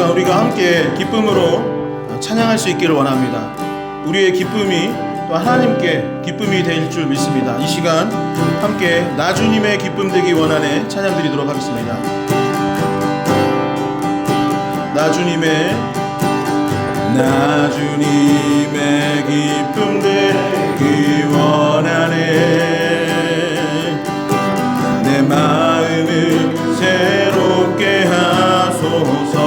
시간 우리가 함께 기쁨으로 찬양할 수 있기를 원합니다. 우리의 기쁨이 또 하나님께 기쁨이 될 줄 믿습니다. 이 시간 함께 나 주님의 기쁨 되기 원하네 찬양 드리도록 하겠습니다. 나 주님의 기쁨 되기 원하네. 내 마음을 새롭게 하소서.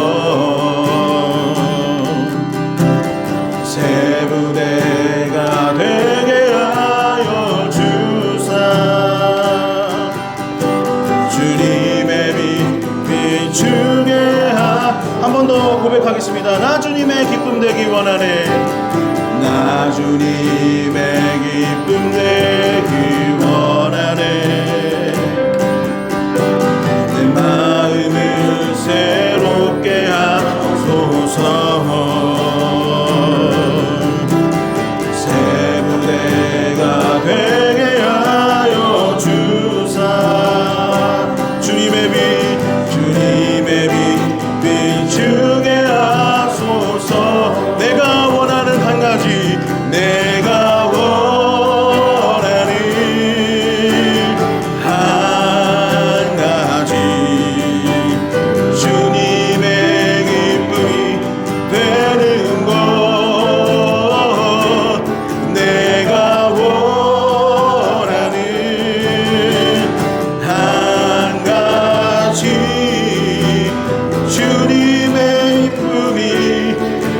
새 부대가 되게 하여 주사. 주님의 빛 비추게 한 번 더 고백하겠습니다. 나 주님의 기쁨 되기 원하네. 나 주님의 기쁨 되기 원하네. 내 마음을 새롭게 하소서. 새 부대가 되게 하여 주사. 주님의 빛 비추게 하소서. 내가 원하는 한 가지, 내가 원하는 한 가지, 주님의 기쁨이 되는 것. 내가 원하는 한 가지, 주님의 기쁨이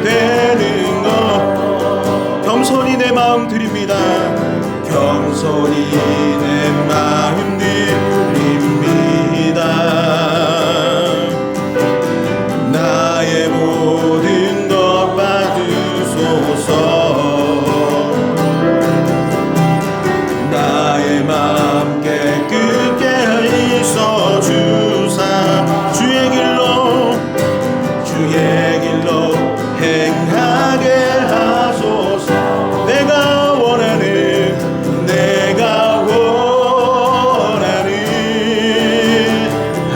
되는 것. 겸손히 내 마음 드립니다. 겸손히 내 마음 드립니다. 나의 모든 것 받으소서. 나의 마음 깨끗게 있어 주사. 주의 길로 행하게 하소서. 내가 원하는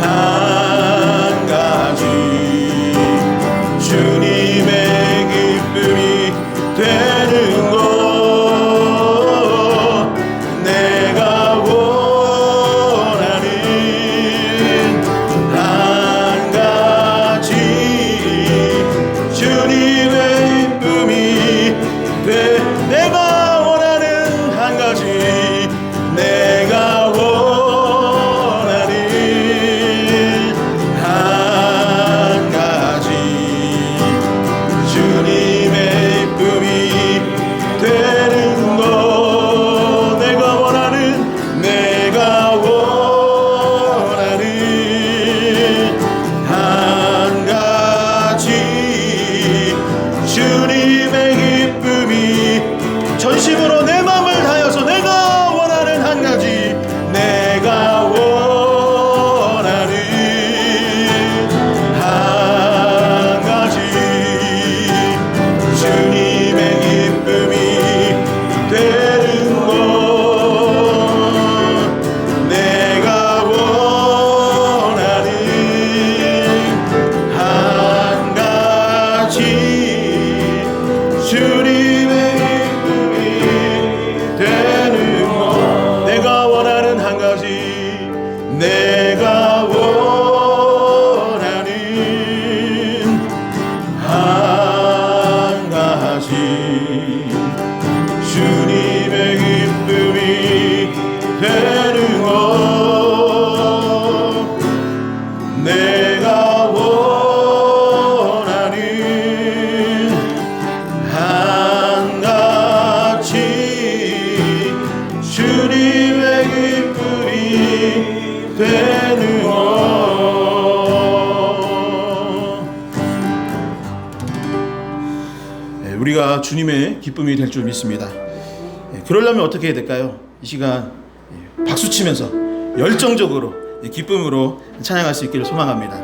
한 가지, 주님의 기쁨이 되는 것. 내가 원하는 한 가지, 주님의 기쁨이 돼. 내가 원하는 한 가지, 내가 원하는 한 가지, 주님의 기쁨이 되는 것. 내가 원하는 한 가지, 주님의 기쁨이. 전심으로 내 마음을 다해서 내가 원하는 한 가지, 내가 원하는 한 가지, 주님의 기쁨이 되는 것. 내가 원하는 한 가지, 주님의 기쁨이 되는 것. 내가 원하는 한 가지, 내가 원하는 한 가지, 주님의 기쁨이 되는 것. 내가 원하는 한 가지, 주님의 기쁨이 되는 것. 우리가 주님의 기쁨이 될 줄 믿습니다. 그러려면 어떻게 해야 될까요? 이 시간 박수치면서 열정적으로 기쁨으로 찬양할 수 있기를 소망합니다.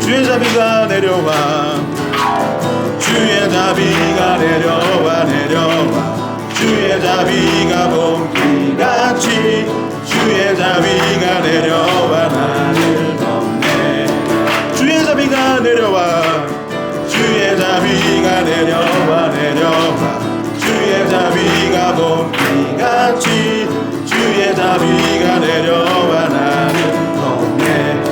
주의 자비가 내려와 주의 자비가 내려와 내려와 주의 자비가 봄비같이 주의 자비가 내려와 나를 덮네 주의 자비가 내려와 주의 자비가 내려와 내려와 주의 자비가 봄비같이 주의 자비가 내려와 나를 덮네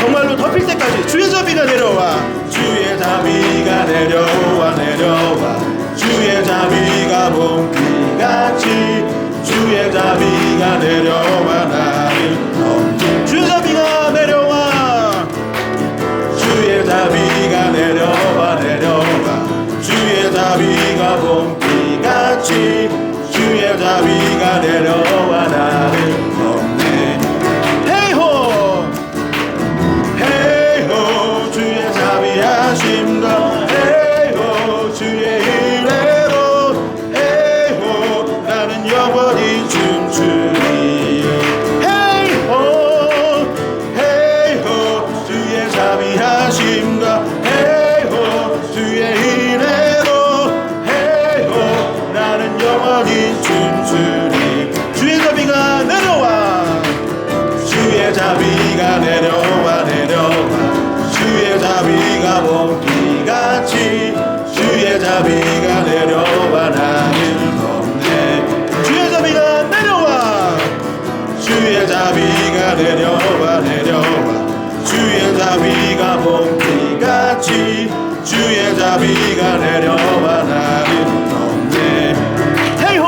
정말로 덮일 때까지 주의 자비가 내려와 주의 자비가 내려와 내려와 주의 자비가 봄비같이 주의 자비가 내려와 나를 덮네 주의 자비가 내려와 주의 자비가 내려와 내려와 주의 자비가 봄비같이 주의 자비가 내려와 나를 덮네 헤이호 헤이호 주의 자비하심과 헤이호 주의 은혜로 헤이호 나는 영원히 춤추리 헤이호 헤이호 주의 자비하심과 헤이호 주의 은혜로 헤이호 나는 영원히 춤추리 주의 자비가 내려와 주의 자비가 내려와 내려와 주의 자비가 봄비같이 주의 자비가 내려와 나를 덮네 주의 자비가 내려와 주의 자비가 내려와 내려와 주의 자비가 봄비같이 주의 자비가 내려와 나를 덮네 헤이호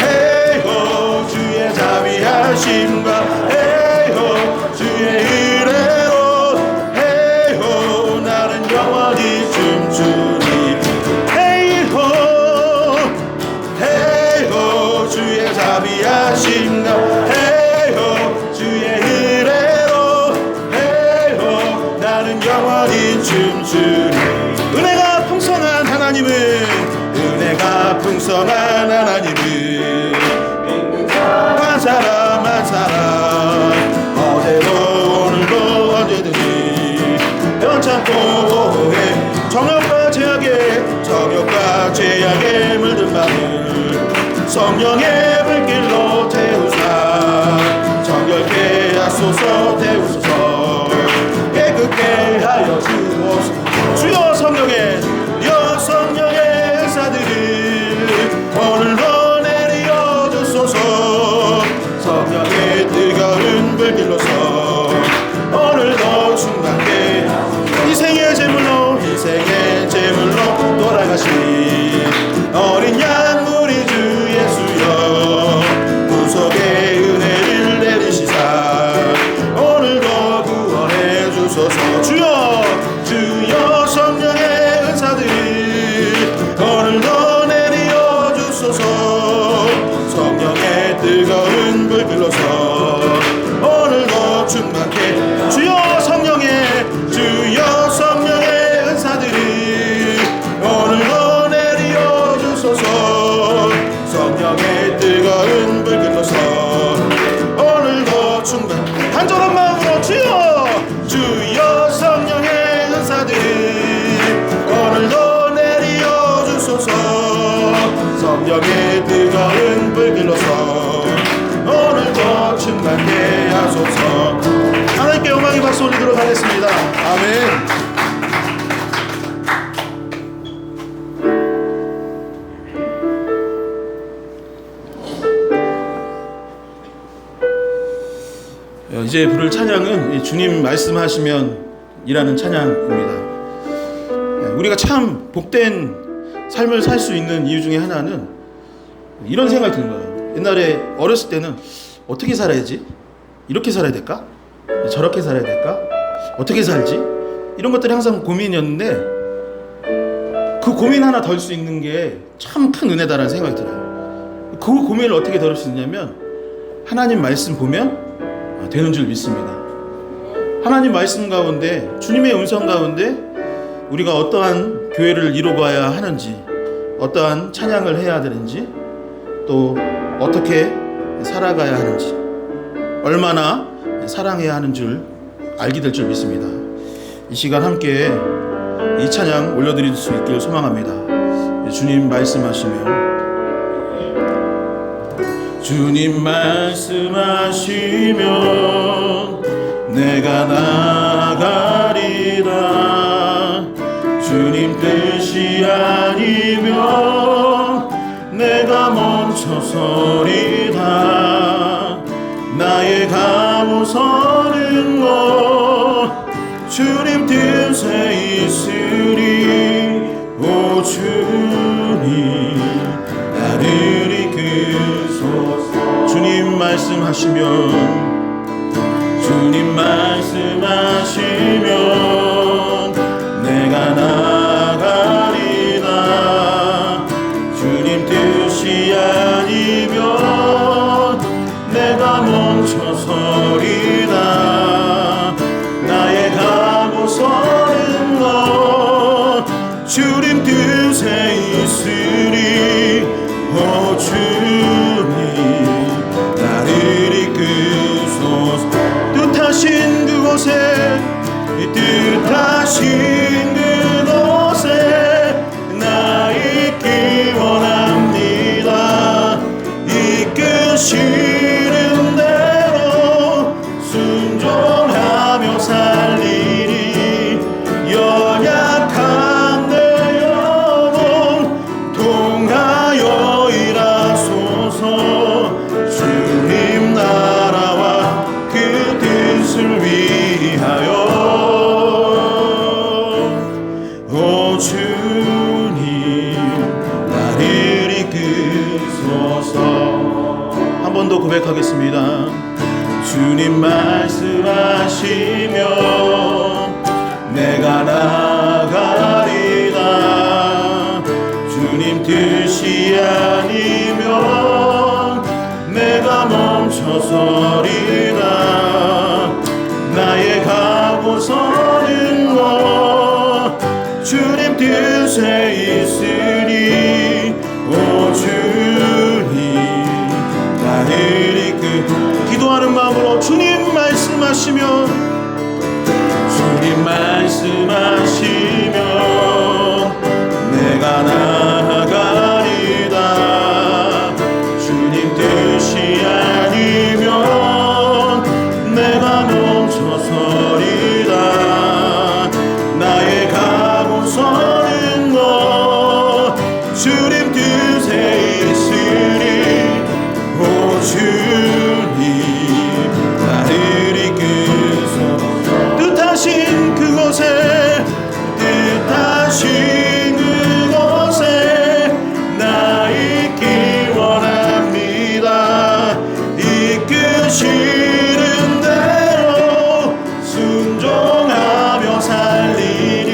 헤이호 주의 자비하심과 헤이호 주의 은혜로 헤이호 나는 영원히 춤추리 헤이호 헤이호 주의 자비하심과 헤이호 주의 은혜로 헤이호 나는 영원히 춤추리 은혜가 풍성한 하나님은 은혜가 풍성한 하나님은 한 사람 한 사람 어제도 오늘도 언제든지 변찮고 해 정욕과 죄악에 물든 마음을 성령의 불길로 태우사 정결케 하소서 태우소서 깨끗게 하여 주옵소서 주여 성령의 은사들을 오늘도 내려 주소서 성령의 뜨거운 불길로서 오늘도 충만케 희생의 제물로 돌아가신 어린 양 우리 주 예수여 구속의 은혜를 내리시사 오늘도 구원해 주소서 주여 성령의 은사들 오늘도 내려 주소서 성령의 뜨거운 불길로서 오늘도 충만케 주여 성령의 은사들이 오늘도 내려 주소서 성령의 뜨거운 불길로서 오늘도 충만 간절한 마음으로 주여 성령의 은사들이 오늘도 내려 주소서 성령의 뜨거운 불길로서 오늘도 충만케 하소서 하나님께 영광의 박수 올리도록 하겠습니다. 아멘. 이제 부를 찬양은 주님 말씀하시면 이라는 찬양입니다. 우리가 참 복된 삶을 살 수 있는 이유 중에 하나는 이런 생각이 드는 거예요. 옛날에 어렸을 때는 어떻게 살아야지? 이렇게 살아야 될까? 저렇게 살아야 될까? 어떻게 살지? 이런 것들이 항상 고민이었는데 그 고민 하나 덜 수 있는 게 참 큰 은혜다라는 생각이 들어요. 그 고민을 어떻게 덜 수 있냐면 하나님 말씀 보면 되는 줄 믿습니다. 하나님 말씀 가운데 주님의 음성 가운데 우리가 어떠한 교회를 이루어가야 하는지 어떠한 찬양을 해야 되는지 또 어떻게 살아가야 하는지 얼마나 사랑해야 하는 줄 알게 될 줄 믿습니다. 이 시간 함께 이 찬양 올려드릴 수 있길 소망합니다. 주님 말씀하시며 주님 말씀하시면 내가 나가리라. 주님 뜻이 아니면 내가 멈춰서리다. 나의 가고서는 것 주님 뜻에 있으리. 오 주님 나를 이끄소서. 주님 말씀하시면 주님 말씀하시면 내가 나가리다. 주님 뜻이 아니면 내가 멈춰서리다. 나의 가고서는 것 주님 뜻에 있으리. 오 주님 나를 이끄소서. 뜻하신 그곳에 뜻하신 그곳에 나 있기 원합니다. 이끄시는 대로 순종하며 살리리. 연약한 내 영혼 통하여 일하소서. 주님 나라와 그 뜻을 위하여. 오 주님 나를 이끄소서. 한 번 더 고백하겠습니다. 주님 말씀하시면 내가 나가리다. 주님 뜻이 아니면 내가 멈춰서리다. 나의 가고서는 것 주님 뜻에 있으니. 오 주님 나를 기도하는 마음으로 주님 말씀하시면 주님 말씀하시면 내가 나가리다. 주님 뜻이 아니면 내가 멈춰서리다. 나의 가고서는 것 주님 뜻에 있으리. 오 주님 나를 이끄소서. 뜻하신 그곳에 뜻하신 그곳에 나 있기 원합니다. 이끄시는 대로 순종하며 살리니.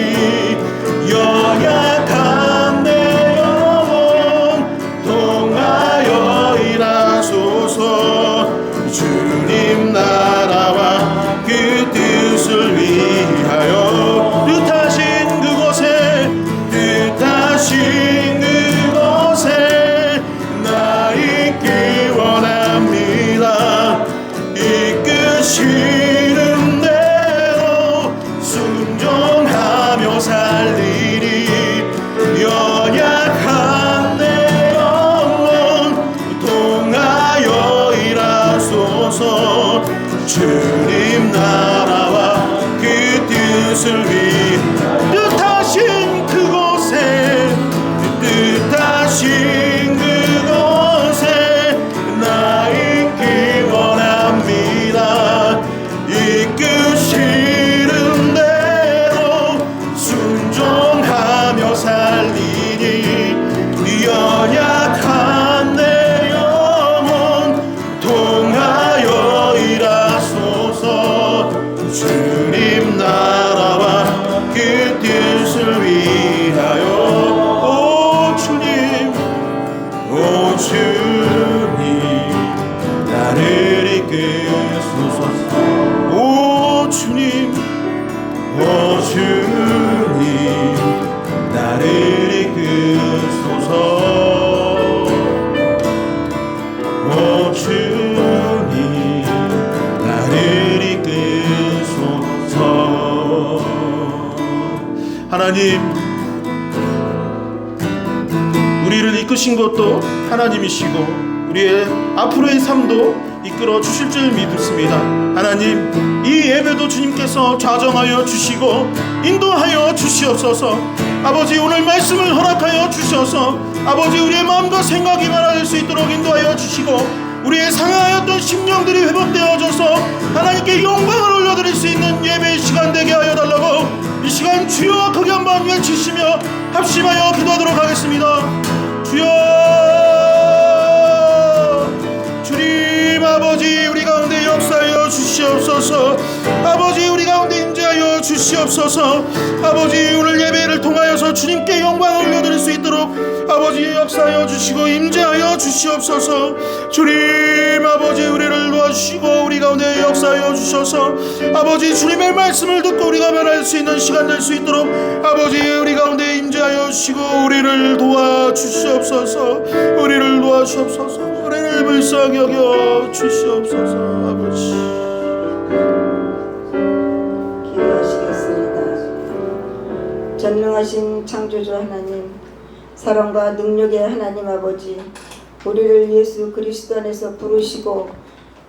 연약한 내 영혼 통하여 일하소서. 주님 나라와 그 뜻을 위하여. 뜻하신 그곳에 뜻하신 그곳에 나 있기 원합니다. 이끄시는 대로 순종하며 살리리. 연약한 내 영혼 통하여 일하소서. 주님 나라와 그 뜻을 위해. 뜻하신 그곳에 뜻하신 그곳에 나 있기 원합니다. 이끄시는 대로 순종하며 살리니. 연약한 내 영혼 통하여 일하소서. 주님 나라와 하나님, 우리를 이끄신 것도 하나님이시고 우리의 앞으로의 삶도 이끌어 주실 줄 믿습니다. 하나님, 이 예배도 주님께서 좌정하여 주시고 인도하여 주시옵소서. 아버지, 오늘 말씀을 허락하여 주셔서 아버지, 우리의 마음과 생각이 변화될 수 있도록 인도하여 주시고 우리의 상하였던 심령들이 회복되어져서 하나님께 영광을 올려드릴 수 있는 예배의 시간 되게 하여 달라고 이 시간 주여 크게 한번 외치시며 합심하여 기도하도록 하겠습니다. 주여, 주님 아버지, 우리 가운데 역사하여 주시옵소서. 아버지, 우리 가운데 임재하여 주시옵소서. 아버지, 오늘 예배를 통하여서 주님께 영광을 올려드릴 수 있도록 아버지 역사하여 주시고 임재하여 주시옵소서. 주님 아버지, 우리를 도와주시고 우리 가운데 역사하여 주셔서 아버지, 주님의 말씀을 듣고 우리가 변할 수 있는 시간 될 수 있도록 아버지, 우리 가운데 임재하여 주시고 우리를 도와주시옵소서. 우리를 도와주시옵소서. 우리를 불쌍히 여겨 주시옵소서. 아버지, 기도하시겠습니다. 전능하신 창조주 하나님, 사랑과 능력의 하나님 아버지, 우리를 예수 그리스도 안에서 부르시고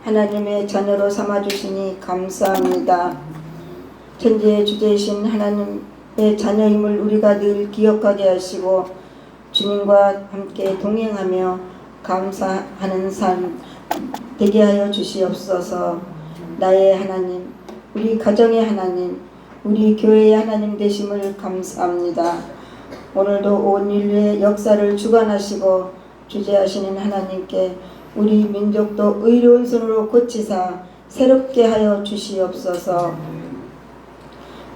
하나님의 자녀로 삼아주시니 감사합니다. 천지의 주제이신 하나님의 자녀임을 우리가 늘 기억하게 하시고 주님과 함께 동행하며 감사하는 삶 되게 하여 주시옵소서. 나의 하나님, 우리 가정의 하나님, 우리 교회의 하나님 되심을 감사합니다. 오늘도 온 인류의 역사를 주관하시고 주재하시는 하나님께 우리 민족도 의로운 손으로 고치사 새롭게 하여 주시옵소서.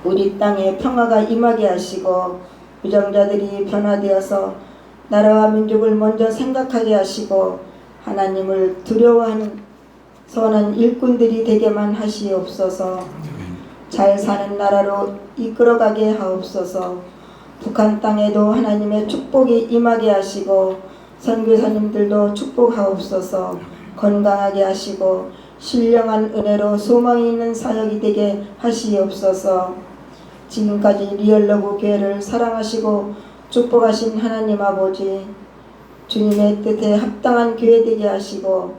우리 땅에 평화가 임하게 하시고 부정자들이 변화되어서 나라와 민족을 먼저 생각하게 하시고 하나님을 두려워하는 선한 일꾼들이 되게만 하시옵소서. 잘 사는 나라로 이끌어가게 하옵소서. 북한 땅에도 하나님의 축복이 임하게 하시고 선교사님들도 축복하옵소서. 건강하게 하시고 신령한 은혜로 소망이 있는 사역이 되게 하시옵소서. 지금까지 리얼러브 교회를 사랑하시고 축복하신 하나님 아버지, 주님의 뜻에 합당한 교회 되게 하시고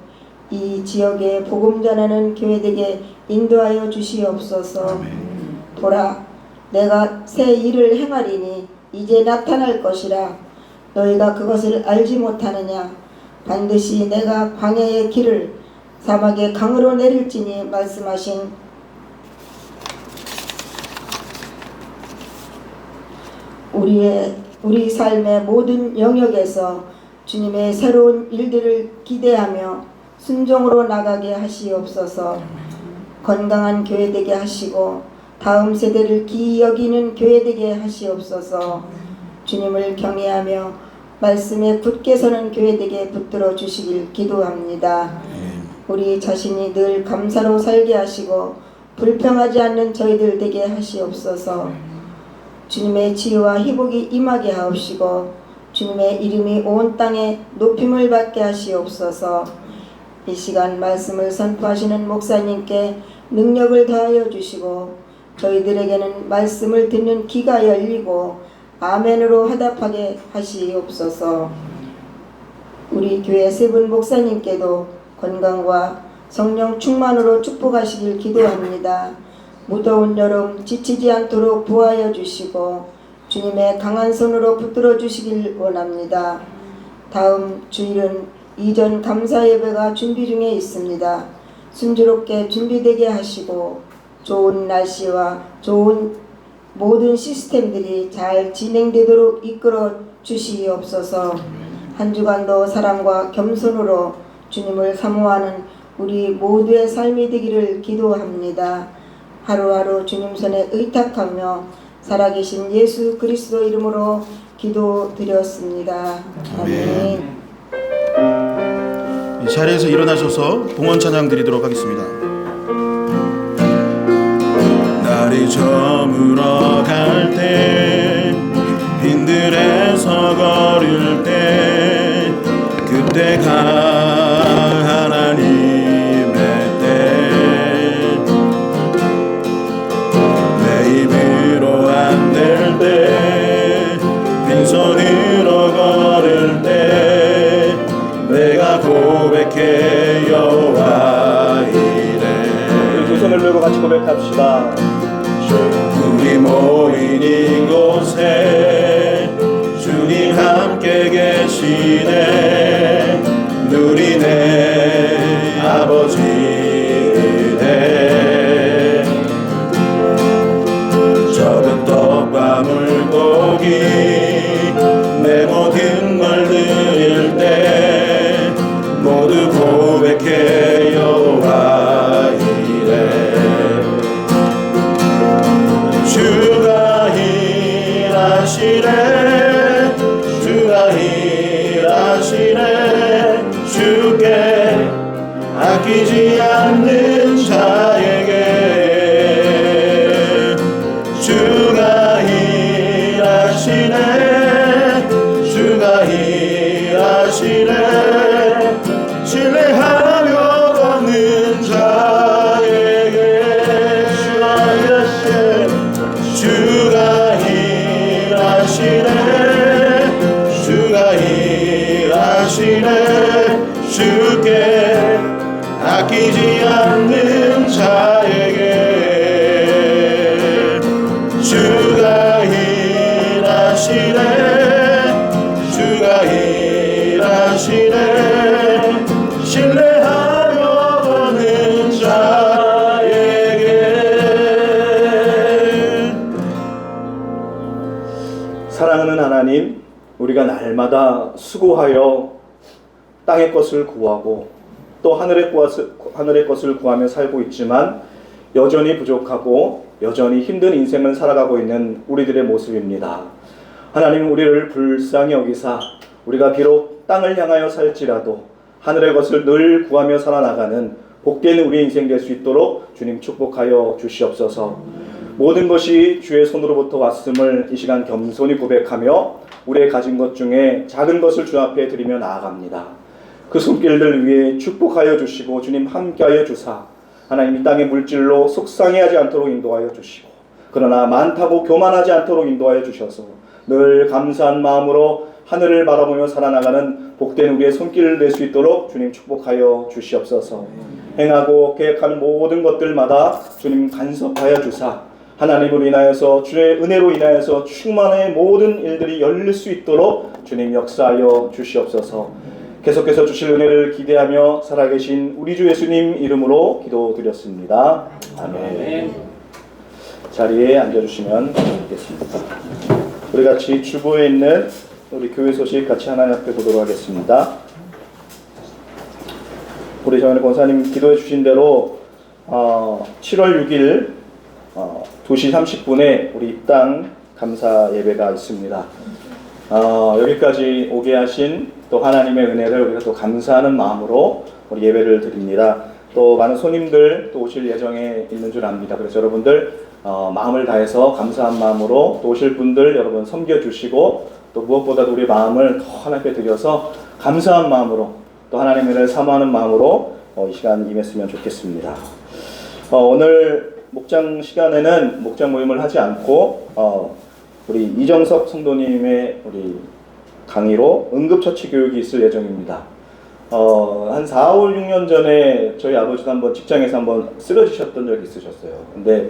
이 지역에 복음 전하는 교회 되게 인도하여 주시옵소서. 보라, 내가 새 일을 행하리니 이제 나타날 것이라. 너희가 그것을 알지 못하느냐. 반드시 내가 광야의 길을 사막의 강으로 내릴지니 말씀하신 우리 삶의 모든 영역에서 주님의 새로운 일들을 기대하며 순종으로 나가게 하시옵소서. 건강한 교회 되게 하시고 다음 세대를 기이 여기는 교회 되게 하시옵소서. 주님을 경외하며 말씀에 굳게 서는 교회 되게 붙들어 주시길 기도합니다. 우리 자신이 늘 감사로 살게 하시고 불평하지 않는 저희들 되게 하시옵소서. 주님의 치유와 회복이 임하게 하옵시고 주님의 이름이 온 땅에 높임을 받게 하시옵소서. 이 시간 말씀을 선포하시는 목사님께 능력을 더하여 주시고 저희들에게는 말씀을 듣는 귀가 열리고 아멘으로 화답하게 하시옵소서. 우리 교회 세 분 목사님께도 건강과 성령 충만으로 축복하시길 기도합니다. 무더운 여름 지치지 않도록 보호하여 주시고 주님의 강한 손으로 붙들어 주시길 원합니다. 다음 주일은 이전 감사 예배가 준비 중에 있습니다. 순조롭게 준비되게 하시고 좋은 날씨와 좋은 모든 시스템들이 잘 진행되도록 이끌어 주시옵소서. 한 주간도 사랑과 겸손으로 주님을 사모하는 우리 모두의 삶이 되기를 기도합니다. 하루하루 주님 손에 의탁하며 살아계신 예수 그리스도 이름으로 기도드렸습니다. 아멘. 이 자리에서 일어나셔서 봉헌 찬양 드리도록 하겠습니다. 날이 저물어 갈 때 빈들에서 걸을 때 그때가 하나님의 때 내 입으로 안 될 때 고백합시다. 우리 모인 이곳에 주님 함께 계시네. 누리네 아버지 은혜. 적은 떡과 물고기 내 모든 걸 드릴 때 모두 고백해 여호와 이래. 주가 일하시네. 주가 일하시네. 주께 아끼지 않는 자에게 주가 일하시네. 주가 일하시네. 신뢰하며 걷는 자에게 주가 일하시네. 주가 일하시네. 주가 일하시네. 주께 아끼지 않는 자에게 주가 일하시네. 주가 일하시네. 신뢰하며 걷는 자에게. 사랑하는 하나님, 우리가 날마다 수고하여 땅의 것을 구하고 또 하늘의 것을 구하며 살고 있지만 여전히 부족하고 여전히 힘든 인생을 살아가고 있는 우리들의 모습입니다. 하나님, 우리를 불쌍히 여기사 우리가 비록 땅을 향하여 살지라도 하늘의 것을 늘 구하며 살아나가는 복된 우리 인생 될 수 있도록 주님 축복하여 주시옵소서. 모든 것이 주의 손으로부터 왔음을 이 시간 겸손히 고백하며 우리의 가진 것 중에 작은 것을 주 앞에 드리며 나아갑니다. 그 손길들 위해 축복하여 주시고 주님 함께하여 주사 하나님 이 땅의 물질로 속상해하지 않도록 인도하여 주시고 그러나 많다고 교만하지 않도록 인도하여 주셔서 늘 감사한 마음으로 하늘을 바라보며 살아나가는 복된 우리의 손길을 낼 수 있도록 주님 축복하여 주시옵소서. 행하고 계획하는 모든 것들마다 주님 간섭하여 주사 하나님을 인하여서 주의 은혜로 인하여서 충만의 모든 일들이 열릴 수 있도록 주님 역사하여 주시옵소서. 계속해서 주실 은혜를 기대하며 살아계신 우리 주 예수님 이름으로 기도드렸습니다. 아멘. 자리에 앉아주시면 좋겠습니다. 우리 같이 주보에 있는 우리 교회 소식 같이 하나님 앞에 보도록 하겠습니다. 우리 정현의 권사님 기도해 주신 대로 7월 6일 2시 30분에 우리 입당 감사 예배가 있습니다. 여기까지 오게 하신 또 하나님의 은혜를 우리가 또 감사하는 마음으로 우리 예배를 드립니다. 또 많은 손님들 또 오실 예정에 있는 줄 압니다. 그래서 여러분들 마음을 다해서 감사한 마음으로 또 오실 분들 여러분 섬겨주시고 또 무엇보다도 우리 마음을 더 하나님께 드려서 감사한 마음으로 또 하나님의 은혜를 사모하는 마음으로 이 시간 임했으면 좋겠습니다. 오늘 목장 시간에는 목장 모임을 하지 않고 우리 이정석 성도님의 우리 강의로 응급처치 교육이 있을 예정입니다. 한 4, 5, 6년 전에 저희 아버지도 한번 직장에서 한번 쓰러지셨던 적이 있으셨어요. 근데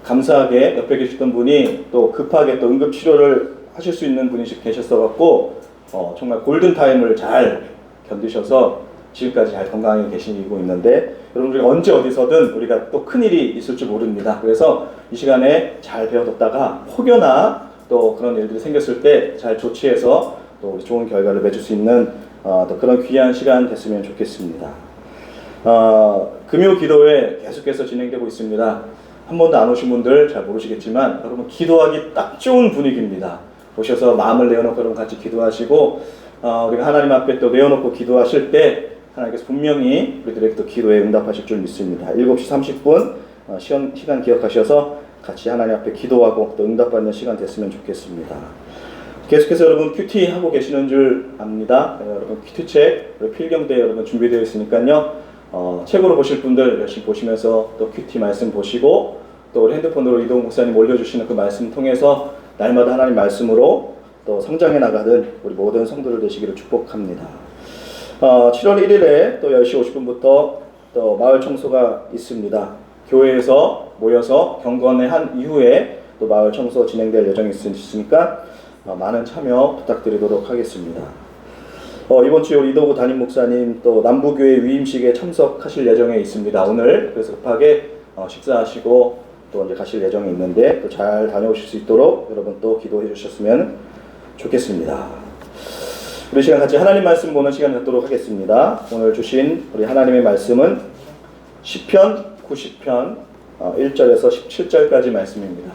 감사하게 옆에 계셨던 분이 또 급하게 또 응급치료를 하실 수 있는 분이 계셨어갖고 정말 골든타임을 잘 견디셔서 지금까지 잘 건강하게 계시고 있는데 여러분들이 언제 어디서든 우리가 또 큰일이 있을 줄 모릅니다. 그래서 이 시간에 잘 배워뒀다가 혹여나 또 그런 일들이 생겼을 때 잘 조치해서 또 좋은 결과를 맺을 수 있는 또 그런 귀한 시간 됐으면 좋겠습니다. 금요 기도회 계속해서 진행되고 있습니다. 한 번도 안 오신 분들 잘 모르시겠지만 여러분 기도하기 딱 좋은 분위기입니다. 오셔서 마음을 내어놓고 여러분 같이 기도하시고 우리가 하나님 앞에 또 내어놓고 기도하실 때 하나님께서 분명히 우리들에게 또 기도에 응답하실 줄 믿습니다. 7시 30분 시간 기억하셔서 같이 하나님 앞에 기도하고 또 응답받는 시간 됐으면 좋겠습니다. 계속해서 여러분 큐티 하고 계시는 줄 압니다. 여러분 큐티책 필경대 여러분 준비되어 있으니까요. 책으로 보실 분들 열심히 보시면서 또 큐티 말씀 보시고 또 우리 핸드폰으로 이동 목사님 올려주시는 그 말씀 통해서 날마다 하나님 말씀으로 또 성장해 나가는 우리 모든 성도들 되시기를 축복합니다. 7월 1일에 또 10시 50분부터 또 마을 청소가 있습니다. 교회에서 모여서 경건회 한 이후에 또 마을 청소 진행될 예정이 있으니까 많은 참여 부탁드리도록 하겠습니다. 이번 주에 우리 이도구 담임 목사님 또 남부교회 위임식에 참석하실 예정에 있습니다. 오늘 그래서 급하게 식사하시고 또 이제 가실 예정이 있는데 또 잘 다녀오실 수 있도록 여러분 또 기도해 주셨으면 좋겠습니다. 우리 시간 같이 하나님 말씀 보는 시간 갖도록 하겠습니다. 오늘 주신 우리 하나님의 말씀은 시편 90편 1절에서 17절까지 말씀입니다.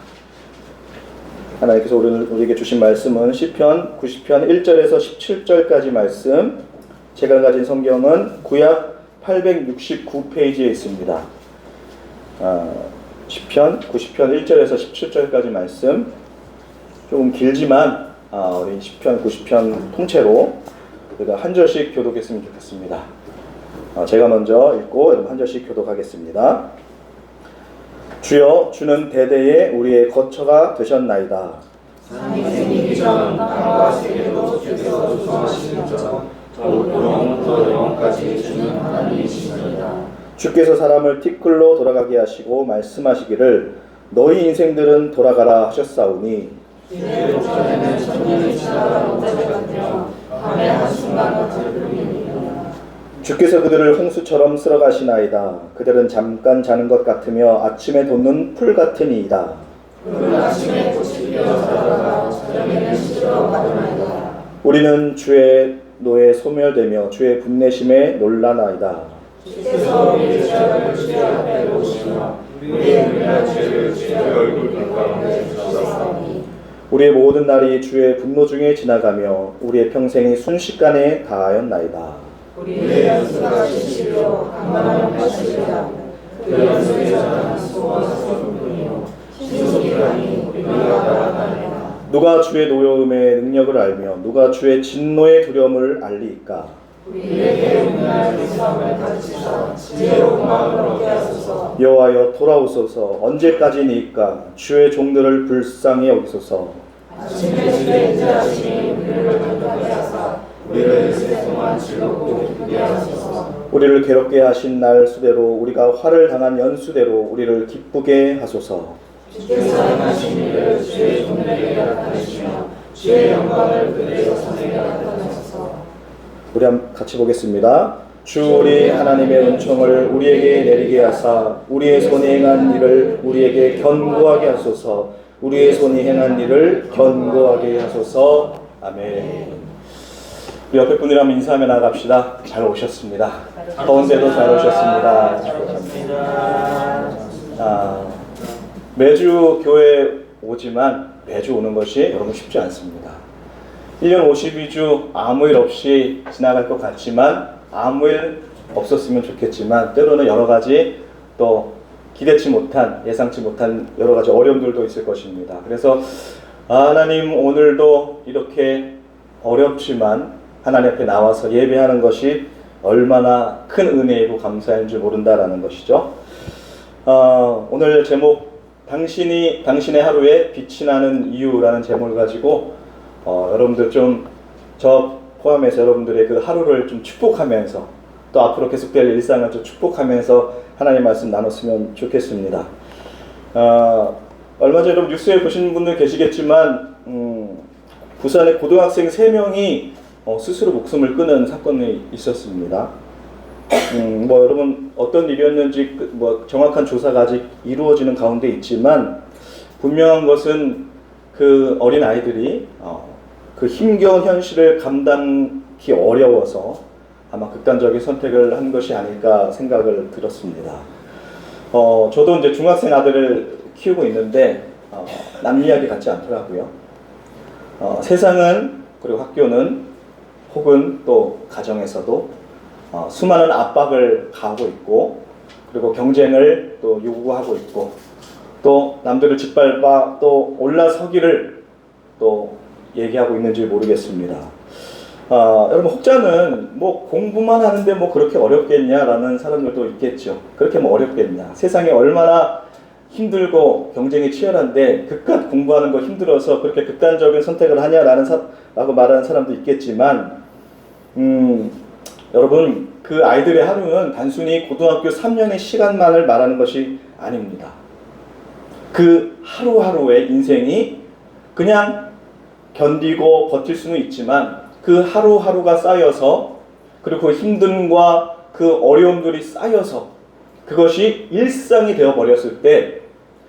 하나님께서 우리에게 주신 말씀은 시편 90편 1절에서 17절까지 말씀. 제가 가진 성경은 구약 869페이지에 있습니다. 시편 90편 1절에서 17절까지 말씀. 조금 길지만 우리 시편 90편 통째로 우리가 한 절씩 교독했으면 좋겠습니다. 제가 먼저 읽고 여러분 한 절씩 교독하겠습니다. 주여, 주는 대대에 우리의 거처가 되셨나이다. 세상이 생기기 전 땅과 세계도 주께서 조성하시는 전 더욱 영원부터 영원까지 주는 하나님이시니이다. 주께서 사람을 티끌로 돌아가게 하시고 말씀하시기를 너희 인생들은 돌아가라 하셨사오니 이내 목전에는 천년이 지나가 못할 같으며 밤의 한순간 같을 뿐이니라. 주께서 그들을 홍수처럼 쓸어가시나이다. 그들은 잠깐 자는 것 같으며 아침에 돋는 풀 같으니이다. 그는 아침에 꽃이 피어 자라다가 저녁에는 시들어 마르나이다. 우리는 주의 노에 소멸되며 주의 분내심에 놀라나이다. 주께서 우리의 죄악을 주의 앞에 놓으시며 우리의 불의한 죄를 주의 얼굴 가운데 주셨사오니 우리의 모든 날이 주의 분노 중에 지나가며 우리의 평생이 순식간에 다하였나이다. 우리의 연수가 70이요 강만하면 80이라. 그 연수의 전한 수고가 서뿐이요 신속이라니 우리가 나아가리라. 누가 주의 노여움의 능력을 알며 누가 주의 진노의 두려움을 알리이까. 우리에게 은혜할 불쌍함을 가르치사 지혜로운 마음을 얻게 하소서. 여호와여 돌아오소서. 언제까지니까 주의 종들을 불쌍히 여기소서. 아침에 주의 인자하심이 우리를 감격하게 하사 우리를 이세 동안 즐겁고 기쁘게 하소서. 우리를 괴롭게 하신 날 수대로 우리가 화를 당한 연수대로 우리를 기쁘게 하소서. 주께서 행하신 일을 주의 종들에게 나타내시며 주의 영광을 그들의 자손에게 나타내소서. 우리 같이 보겠습니다. 주 우리 하나님의 은총을 우리에게 내리게 하사 우리의 손이 행한 일을 우리에게 견고하게 하소서. 우리의 손이 행한 일을 견고하게 하소서. 아멘. 우리 옆에 분이랑 인사하며 나갑시다. 잘 오셨습니다. 더운데도 잘 오셨습니다. 매주 교회 오지만 매주 오는 것이 여러분 쉽지 않습니다. 1년 52주 아무 일 없이 지나갈 것 같지만 아무 일 없었으면 좋겠지만 때로는 여러 가지 또 기대치 못한 예상치 못한 여러 가지 어려움들도 있을 것입니다. 그래서 하나님 오늘도 이렇게 어렵지만 하나님 앞에 나와서 예배하는 것이 얼마나 큰 은혜이고 감사인 줄 모른다라는 것이죠. 오늘 제목 당신의 하루에 빛이 나는 이유라는 제목을 가지고 여러분들 좀 저 포함해서 여러분들의 그 하루를 좀 축복하면서 또 앞으로 계속될 일상을 좀 축복하면서 하나님 말씀 나눴으면 좋겠습니다. 얼마 전에 여러분 뉴스에 보신 분들 계시겠지만 부산에 고등학생 3명이 스스로 목숨을 끊은 사건이 있었습니다. 뭐 여러분 어떤 일이었는지 뭐 정확한 조사가 아직 이루어지는 가운데 있지만 분명한 것은 그 어린 아이들이 그 힘겨운 현실을 감당하기 어려워서 아마 극단적인 선택을 한 것이 아닐까 생각을 들었습니다. 저도 이제 중학생 아들을 키우고 있는데 남 이야기 같지 않더라고요. 세상은 그리고 학교는 혹은 또 가정에서도 수많은 압박을 가하고 있고 그리고 경쟁을 또 요구하고 있고 또 남들을 짓밟아 또 올라서기를 또 얘기하고 있는지 모르겠습니다. 여러분 혹자는 뭐 공부만 하는데 뭐 그렇게 어렵겠냐라는 사람들도 있겠죠. 그렇게 뭐 어렵겠냐. 세상이 얼마나 힘들고 경쟁이 치열한데 그깟 공부하는 거 힘들어서 그렇게 극단적인 선택을 하냐라는 라고 말하는 사람도 있겠지만 여러분 그 아이들의 하루는 단순히 고등학교 3년의 시간만을 말하는 것이 아닙니다. 그 하루하루의 인생이 그냥 견디고 버틸 수는 있지만 그 하루하루가 쌓여서 그리고 그 힘듦과 그 어려움들이 쌓여서 그것이 일상이 되어버렸을 때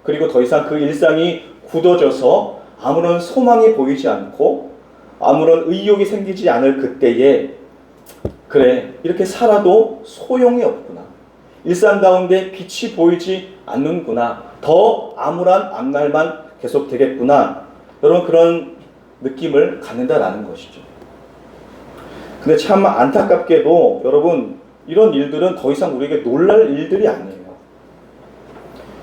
그리고 더 이상 그 일상이 굳어져서 아무런 소망이 보이지 않고 아무런 의욕이 생기지 않을 그때에 그래 이렇게 살아도 소용이 없구나. 일상 가운데 빛이 보이지 않는구나. 더 암울한 앞날만 계속 되겠구나. 여러분 그런 느낌을 갖는다라는 것이죠. 근데 참 안타깝게도 여러분 이런 일들은 더 이상 우리에게 놀랄 일들이 아니에요.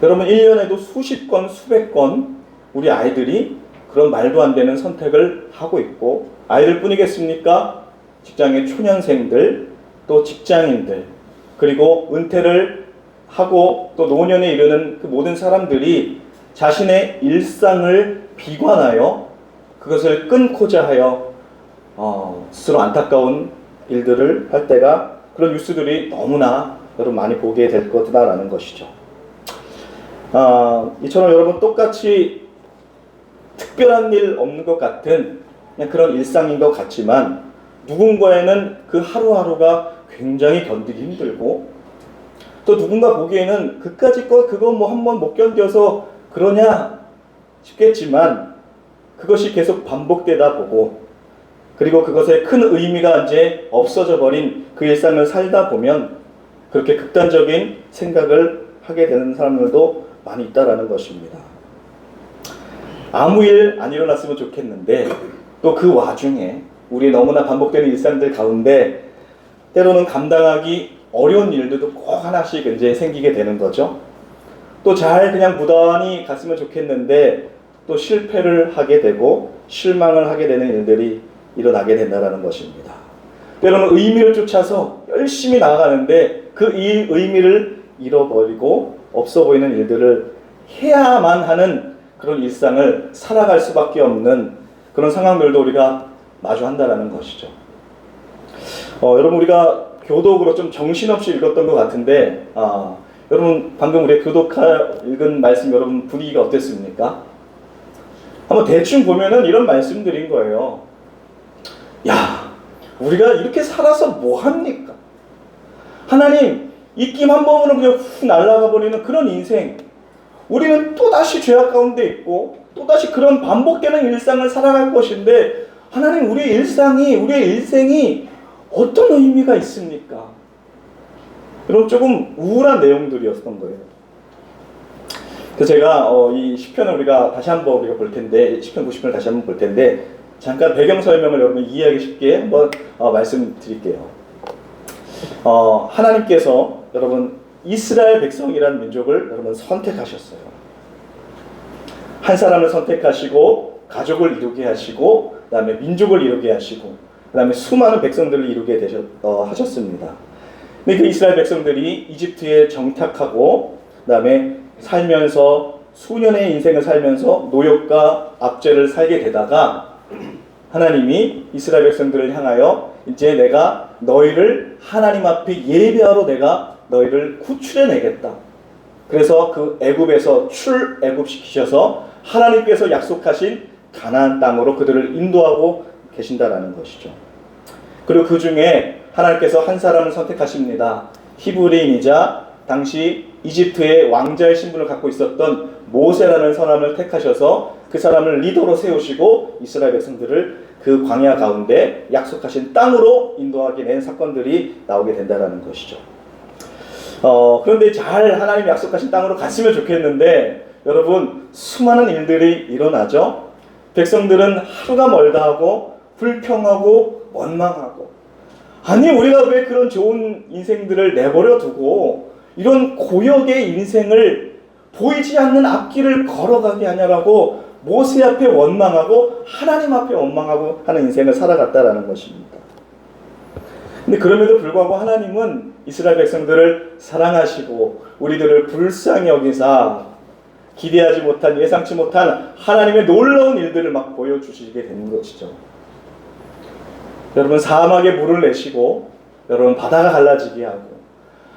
여러분 1년에도 수십 건 수백 건 우리 아이들이 그런 말도 안 되는 선택을 하고 있고 아이들 뿐이겠습니까? 직장의 초년생들 또 직장인들 그리고 은퇴를 하고 또 노년에 이르는 그 모든 사람들이 자신의 일상을 비관하여 그것을 끊고자 하여 스스로 안타까운 일들을 할 때가 그런 뉴스들이 너무나 여러분 많이 보게 될 거다라는 것이죠. 이처럼 여러분 똑같이 특별한 일 없는 것 같은 그냥 그런 일상인 것 같지만 누군가에는 그 하루하루가 굉장히 견디기 힘들고 또 누군가 보기에는 그까짓 거 그거 뭐 한번 못 견뎌서 그러냐 싶겠지만 그것이 계속 반복되다 보고 그리고 그것의 큰 의미가 이제 없어져 버린 그 일상을 살다 보면 그렇게 극단적인 생각을 하게 되는 사람들도 많이 있다라는 것입니다. 아무 일 안 일어났으면 좋겠는데 또 그 와중에 우리 너무나 반복되는 일상들 가운데 때로는 감당하기 어려운 일들도 꼭 하나씩 이제 생기게 되는 거죠. 또 잘 그냥 무던히 갔으면 좋겠는데 또 실패를 하게 되고 실망을 하게 되는 일들이 일어나게 된다는 것입니다. 때로는 의미를 쫓아서 열심히 나아가는데 그 의미를 잃어버리고 없어 보이는 일들을 해야만 하는 그런 일상을 살아갈 수밖에 없는 그런 상황들도 우리가 마주한다는 것이죠. 여러분 우리가 교독으로 좀 정신없이 읽었던 것 같은데 여러분 방금 우리 교독하 읽은 말씀 여러분 분위기가 어땠습니까? 한번 대충 보면은 이런 말씀들인 거예요. 야, 우리가 이렇게 살아서 뭐 합니까? 하나님, 입김 한 번으로 그냥 훅 날아가 버리는 그런 인생. 우리는 또다시 죄악 가운데 있고 또다시 그런 반복되는 일상을 살아갈 것인데 하나님, 우리의 인생이 어떤 의미가 있습니까? 이런 조금 우울한 내용들이었던 거예요. 그래서 제가 이 시편을 우리가 다시 한번 우리가 볼 텐데 시편 90편을 다시 한번 볼 텐데 잠깐 배경 설명을 여러분 이해하기 쉽게 한번 말씀드릴게요. 하나님께서 여러분 이스라엘 백성이라는 민족을 여러분 선택하셨어요. 한 사람을 선택하시고 가족을 이루게 하시고 그다음에 민족을 이루게 하시고 그다음에 수많은 백성들을 이루게 하셨습니다. 근데 그 이스라엘 백성들이 이집트에 정착하고 그다음에 살면서 수년의 인생을 살면서 노역과 압제를 살게 되다가 하나님이 이스라엘 백성들을 향하여 이제 내가 너희를 하나님 앞에 예배하러 내가 너희를 구출해내겠다. 그래서 그 애굽에서 출애굽시키셔서 하나님께서 약속하신 가나안 땅으로 그들을 인도하고 계신다라는 것이죠. 그리고 그 중에 하나님께서 한 사람을 선택하십니다. 히브리인이자 당시 이집트의 왕자의 신분을 갖고 있었던 모세라는 사람을 택하셔서 그 사람을 리더로 세우시고 이스라엘 백성들을 그 광야 가운데 약속하신 땅으로 인도하게 된 사건들이 나오게 된다는 것이죠. 그런데 잘 하나님 약속하신 땅으로 갔으면 좋겠는데 여러분 수많은 일들이 일어나죠. 백성들은 하루가 멀다 하고 불평하고 원망하고 아니 우리가 왜 그런 좋은 인생들을 내버려 두고 이런 고역의 인생을 보이지 않는 앞길을 걸어가게 하냐라고 모세 앞에 원망하고 하나님 앞에 원망하고 하는 인생을 살아갔다라는 것입니다. 근데 그럼에도 불구하고 하나님은 이스라엘 백성들을 사랑하시고 우리들을 불쌍히 여기사 기대하지 못한 예상치 못한 하나님의 놀라운 일들을 막 보여주시게 되는 것이죠. 여러분 사막에 물을 내시고 여러분 바다가 갈라지게 하고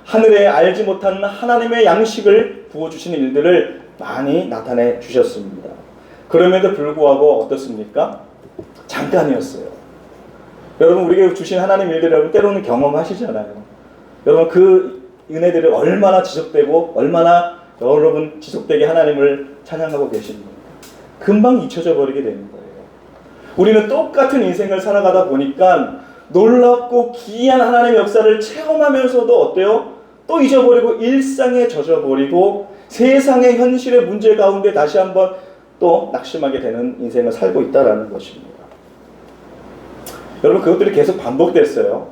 하늘에 알지 못한 하나님의 양식을 부어주시는 일들을 많이 나타내 주셨습니다. 그럼에도 불구하고 어떻습니까? 잠깐이었어요. 여러분, 우리에게 주신 하나님 일들 여러분 때로는 경험하시잖아요. 여러분, 그 은혜들이 얼마나 지속되고 얼마나 여러분 지속되게 하나님을 찬양하고 계십니까? 금방 잊혀져 버리게 되는 거예요. 우리는 똑같은 인생을 살아가다 보니까 놀랍고 기이한 하나님의 역사를 체험하면서도 어때요? 또 잊어버리고 일상에 젖어버리고 세상의 현실의 문제 가운데 다시 한번 또 낙심하게 되는 인생을 살고 있다는 것입니다. 여러분, 그것들이 계속 반복됐어요.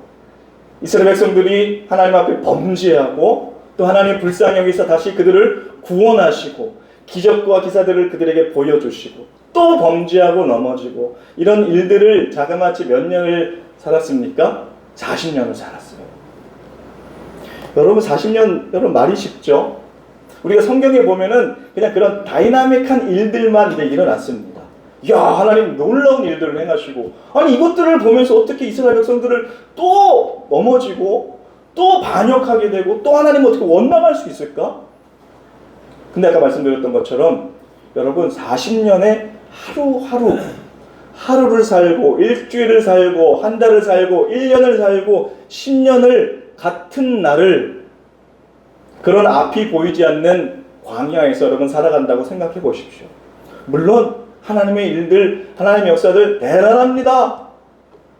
이스라엘 백성들이 하나님 앞에 범죄하고 또 하나님 불쌍히 여기서 다시 그들을 구원하시고 기적과 기사들을 그들에게 보여주시고 또 범죄하고 넘어지고 이런 일들을 자그마치 몇 년을 살았습니까? 40년을 살았어요. 여러분, 40년, 여러분 말이 쉽죠? 우리가 성경에 보면은 그냥 그런 다이나믹한 일들만 이제 일어났습니다. 이야, 하나님 놀라운 일들을 행하시고, 아니 이것들을 보면서 어떻게 이스라엘 백성들을 또 넘어지고 또 반역하게 되고 또 하나님 어떻게 원망할 수 있을까? 근데 아까 말씀드렸던 것처럼 여러분 40년에 하루를 살고 일주일을 살고 한 달을 살고 1년을 살고 10년을 같은 날을 그런 앞이 보이지 않는 광야에서 여러분 살아간다고 생각해 보십시오. 물론 하나님의 일들, 하나님의 역사들 대단합니다.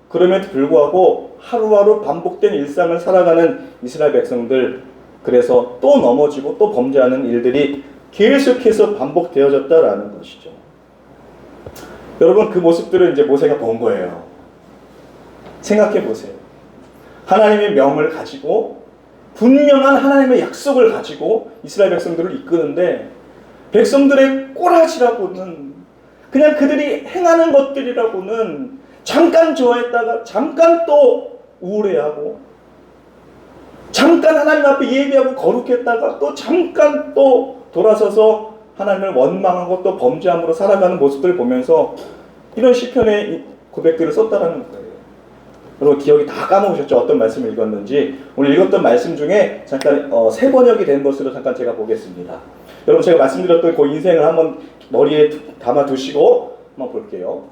그럼에도 불구하고 하루하루 반복된 일상을 살아가는 이스라엘 백성들, 그래서 또 넘어지고 또 범죄하는 일들이 계속해서 반복되어졌다라는 것이죠. 여러분, 그 모습들을 이제 모세가 본 거예요. 생각해 보세요. 하나님의 명을 가지고 분명한 하나님의 약속을 가지고 이스라엘 백성들을 이끄는데 백성들의 꼬라지라고는 그냥 그들이 행하는 것들이라고는 잠깐 좋아했다가 잠깐 또 우울해하고 잠깐 하나님 앞에 예배하고 거룩했다가 또 잠깐 또 돌아서서 하나님을 원망하고 또 범죄함으로 살아가는 모습들을 보면서 이런 시편의 고백들을 썼다라는 거예요. 여러분, 기억이 다 까먹으셨죠? 어떤 말씀을 읽었는지. 오늘 읽었던 말씀 중에 잠깐 새 번역이 된 것으로 잠깐 제가 보겠습니다. 여러분, 제가 말씀드렸던 그 인생을 한번 머리에 담아 두시고 한번 볼게요.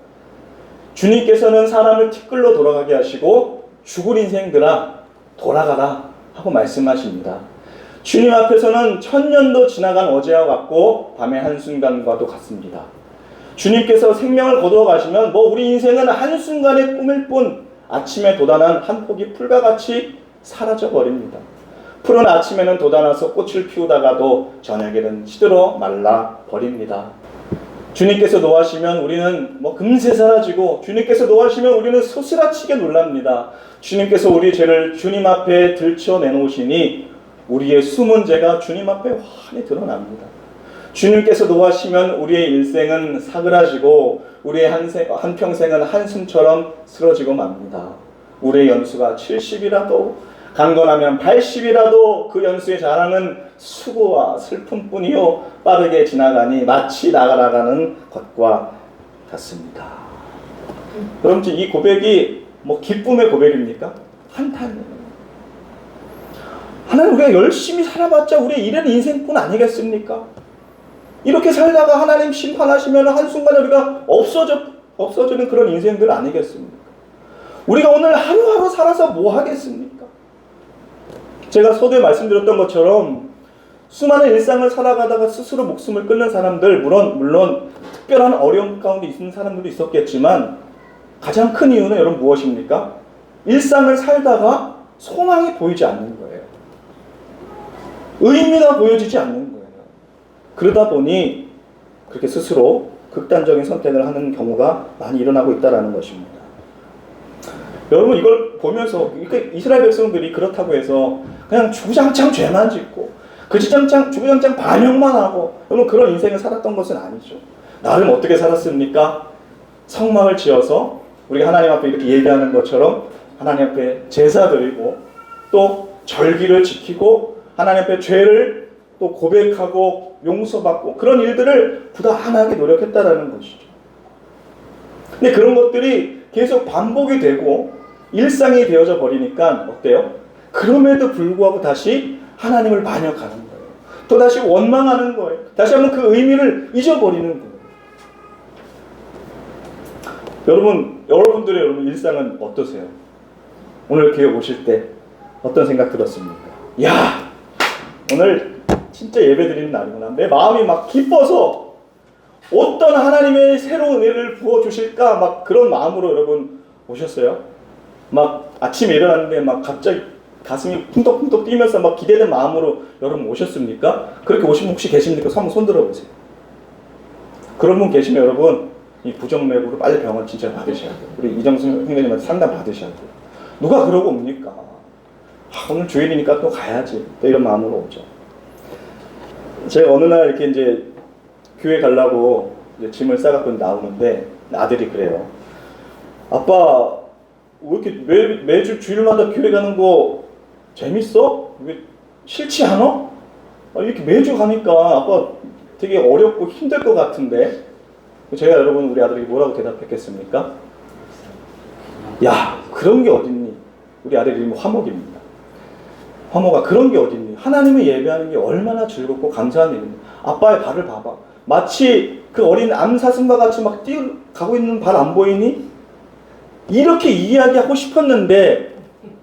주님께서는 사람을 티끌로 돌아가게 하시고 죽을 인생들아 돌아가라 하고 말씀하십니다. 주님 앞에서는 1000년도 지나간 어제와 같고 밤의 한순간과도 같습니다. 주님께서 생명을 거두어 가시면 우리 인생은 한순간의 꿈일 뿐 아침에 돋아난 한 폭이 풀과 같이 사라져 버립니다. 푸른 아침에는 돋아나서 꽃을 피우다가도 저녁에는 시들어 말라 버립니다. 주님께서 노하시면 우리는 금세 사라지고 주님께서 노하시면 우리는 소스라치게 놀랍니다. 주님께서 우리 죄를 주님 앞에 들춰내놓으시니 우리의 숨은 죄가 주님 앞에 환히 드러납니다. 주님께서 노하시면 우리의 일생은 사그라지고 우리의 한평생은 한숨처럼 쓰러지고 맙니다. 우리의 연수가 70이라도 강건하면 80이라도 그 연수의 자랑은 수고와 슬픔뿐이요 빠르게 지나가니 마치 나가는 것과 같습니다. 여러분, 이 고백이 기쁨의 고백입니까? 한탄이에요. 하나님, 우리가 열심히 살아봤자 우리의 이런 인생뿐 아니겠습니까? 이렇게 살다가 하나님 심판하시면 한순간에 우리가 없어지는 그런 인생들 아니겠습니까? 우리가 오늘 하루하루 살아서 뭐 하겠습니까? 제가 서두에 말씀드렸던 것처럼 수많은 일상을 살아가다가 스스로 목숨을 끊는 사람들, 물론 특별한 어려움 가운데 있는 사람들도 있었겠지만 가장 큰 이유는 여러분 무엇입니까? 일상을 살다가 소망이 보이지 않는 거예요. 의미가 보여지지 않는 거예요. 그러다 보니 그렇게 스스로 극단적인 선택을 하는 경우가 많이 일어나고 있다는 것입니다. 여러분, 이걸 보면서 이스라엘 백성들이 그렇다고 해서 그냥 주구장창 죄만 짓고 주구장창 반역만 하고 여러분 그런 인생을 살았던 것은 아니죠. 나름 어떻게 살았습니까? 성막을 지어서 우리가 하나님 앞에 이렇게 예배하는 것처럼 하나님 앞에 제사 드리고 또 절기를 지키고 하나님 앞에 죄를 또 고백하고 용서받고 그런 일들을 부단하게 노력했다라는 것이죠. 근데 그런 것들이 계속 반복이 되고 일상이 되어져 버리니까 어때요? 그럼에도 불구하고 다시 하나님을 반역하는 거예요. 또다시 원망하는 거예요. 다시 한번 그 의미를 잊어버리는 거예요. 여러분들의 일상은 어떠세요? 오늘 교회 오실 때 어떤 생각 들었습니까? 야, 오늘 진짜 예배 드리는 날이구나. 내 마음이 막 기뻐서 어떤 하나님의 새로운 은혜를 부어주실까 막 그런 마음으로 여러분 오셨어요? 막 아침에 일어났는데 막 갑자기 가슴이 쿵떡쿵떡 뛰면서 막 기대된 마음으로 여러분 오셨습니까? 그렇게 오신 분 혹시 계십니까? 한번 손 들어보세요. 그런 분 계시면 여러분 이 부정맥으로 빨리 병원 진짜 받으셔야 돼요. 우리 이정순 형님한테 상담 받으셔야 돼요. 누가 그러고 옵니까? 오늘 주일이니까 또 가야지. 또 이런 마음으로 오죠. 제가 어느 날 이렇게 이제 교회 가려고 이제 짐을 싸갖고 나오는데 아들이 그래요. 아빠 왜 이렇게 매주 주일마다 교회 가는 거 재밌어? 왜 싫지 않아? 이렇게 매주 가니까 아빠 되게 어렵고 힘들 것 같은데. 제가 여러분 우리 아들에게 뭐라고 대답했겠습니까? 야, 그런 게 어딨니? 우리 아들 이름은 화목입니다. 화목아, 그런 게 어딨니? 하나님을 예배하는 게 얼마나 즐겁고 감사한 일인데. 아빠의 발을 봐봐. 마치 그 어린 암사슴과 같이 막 뛰어가고 있는 발 안 보이니? 이렇게 이야기하고 싶었는데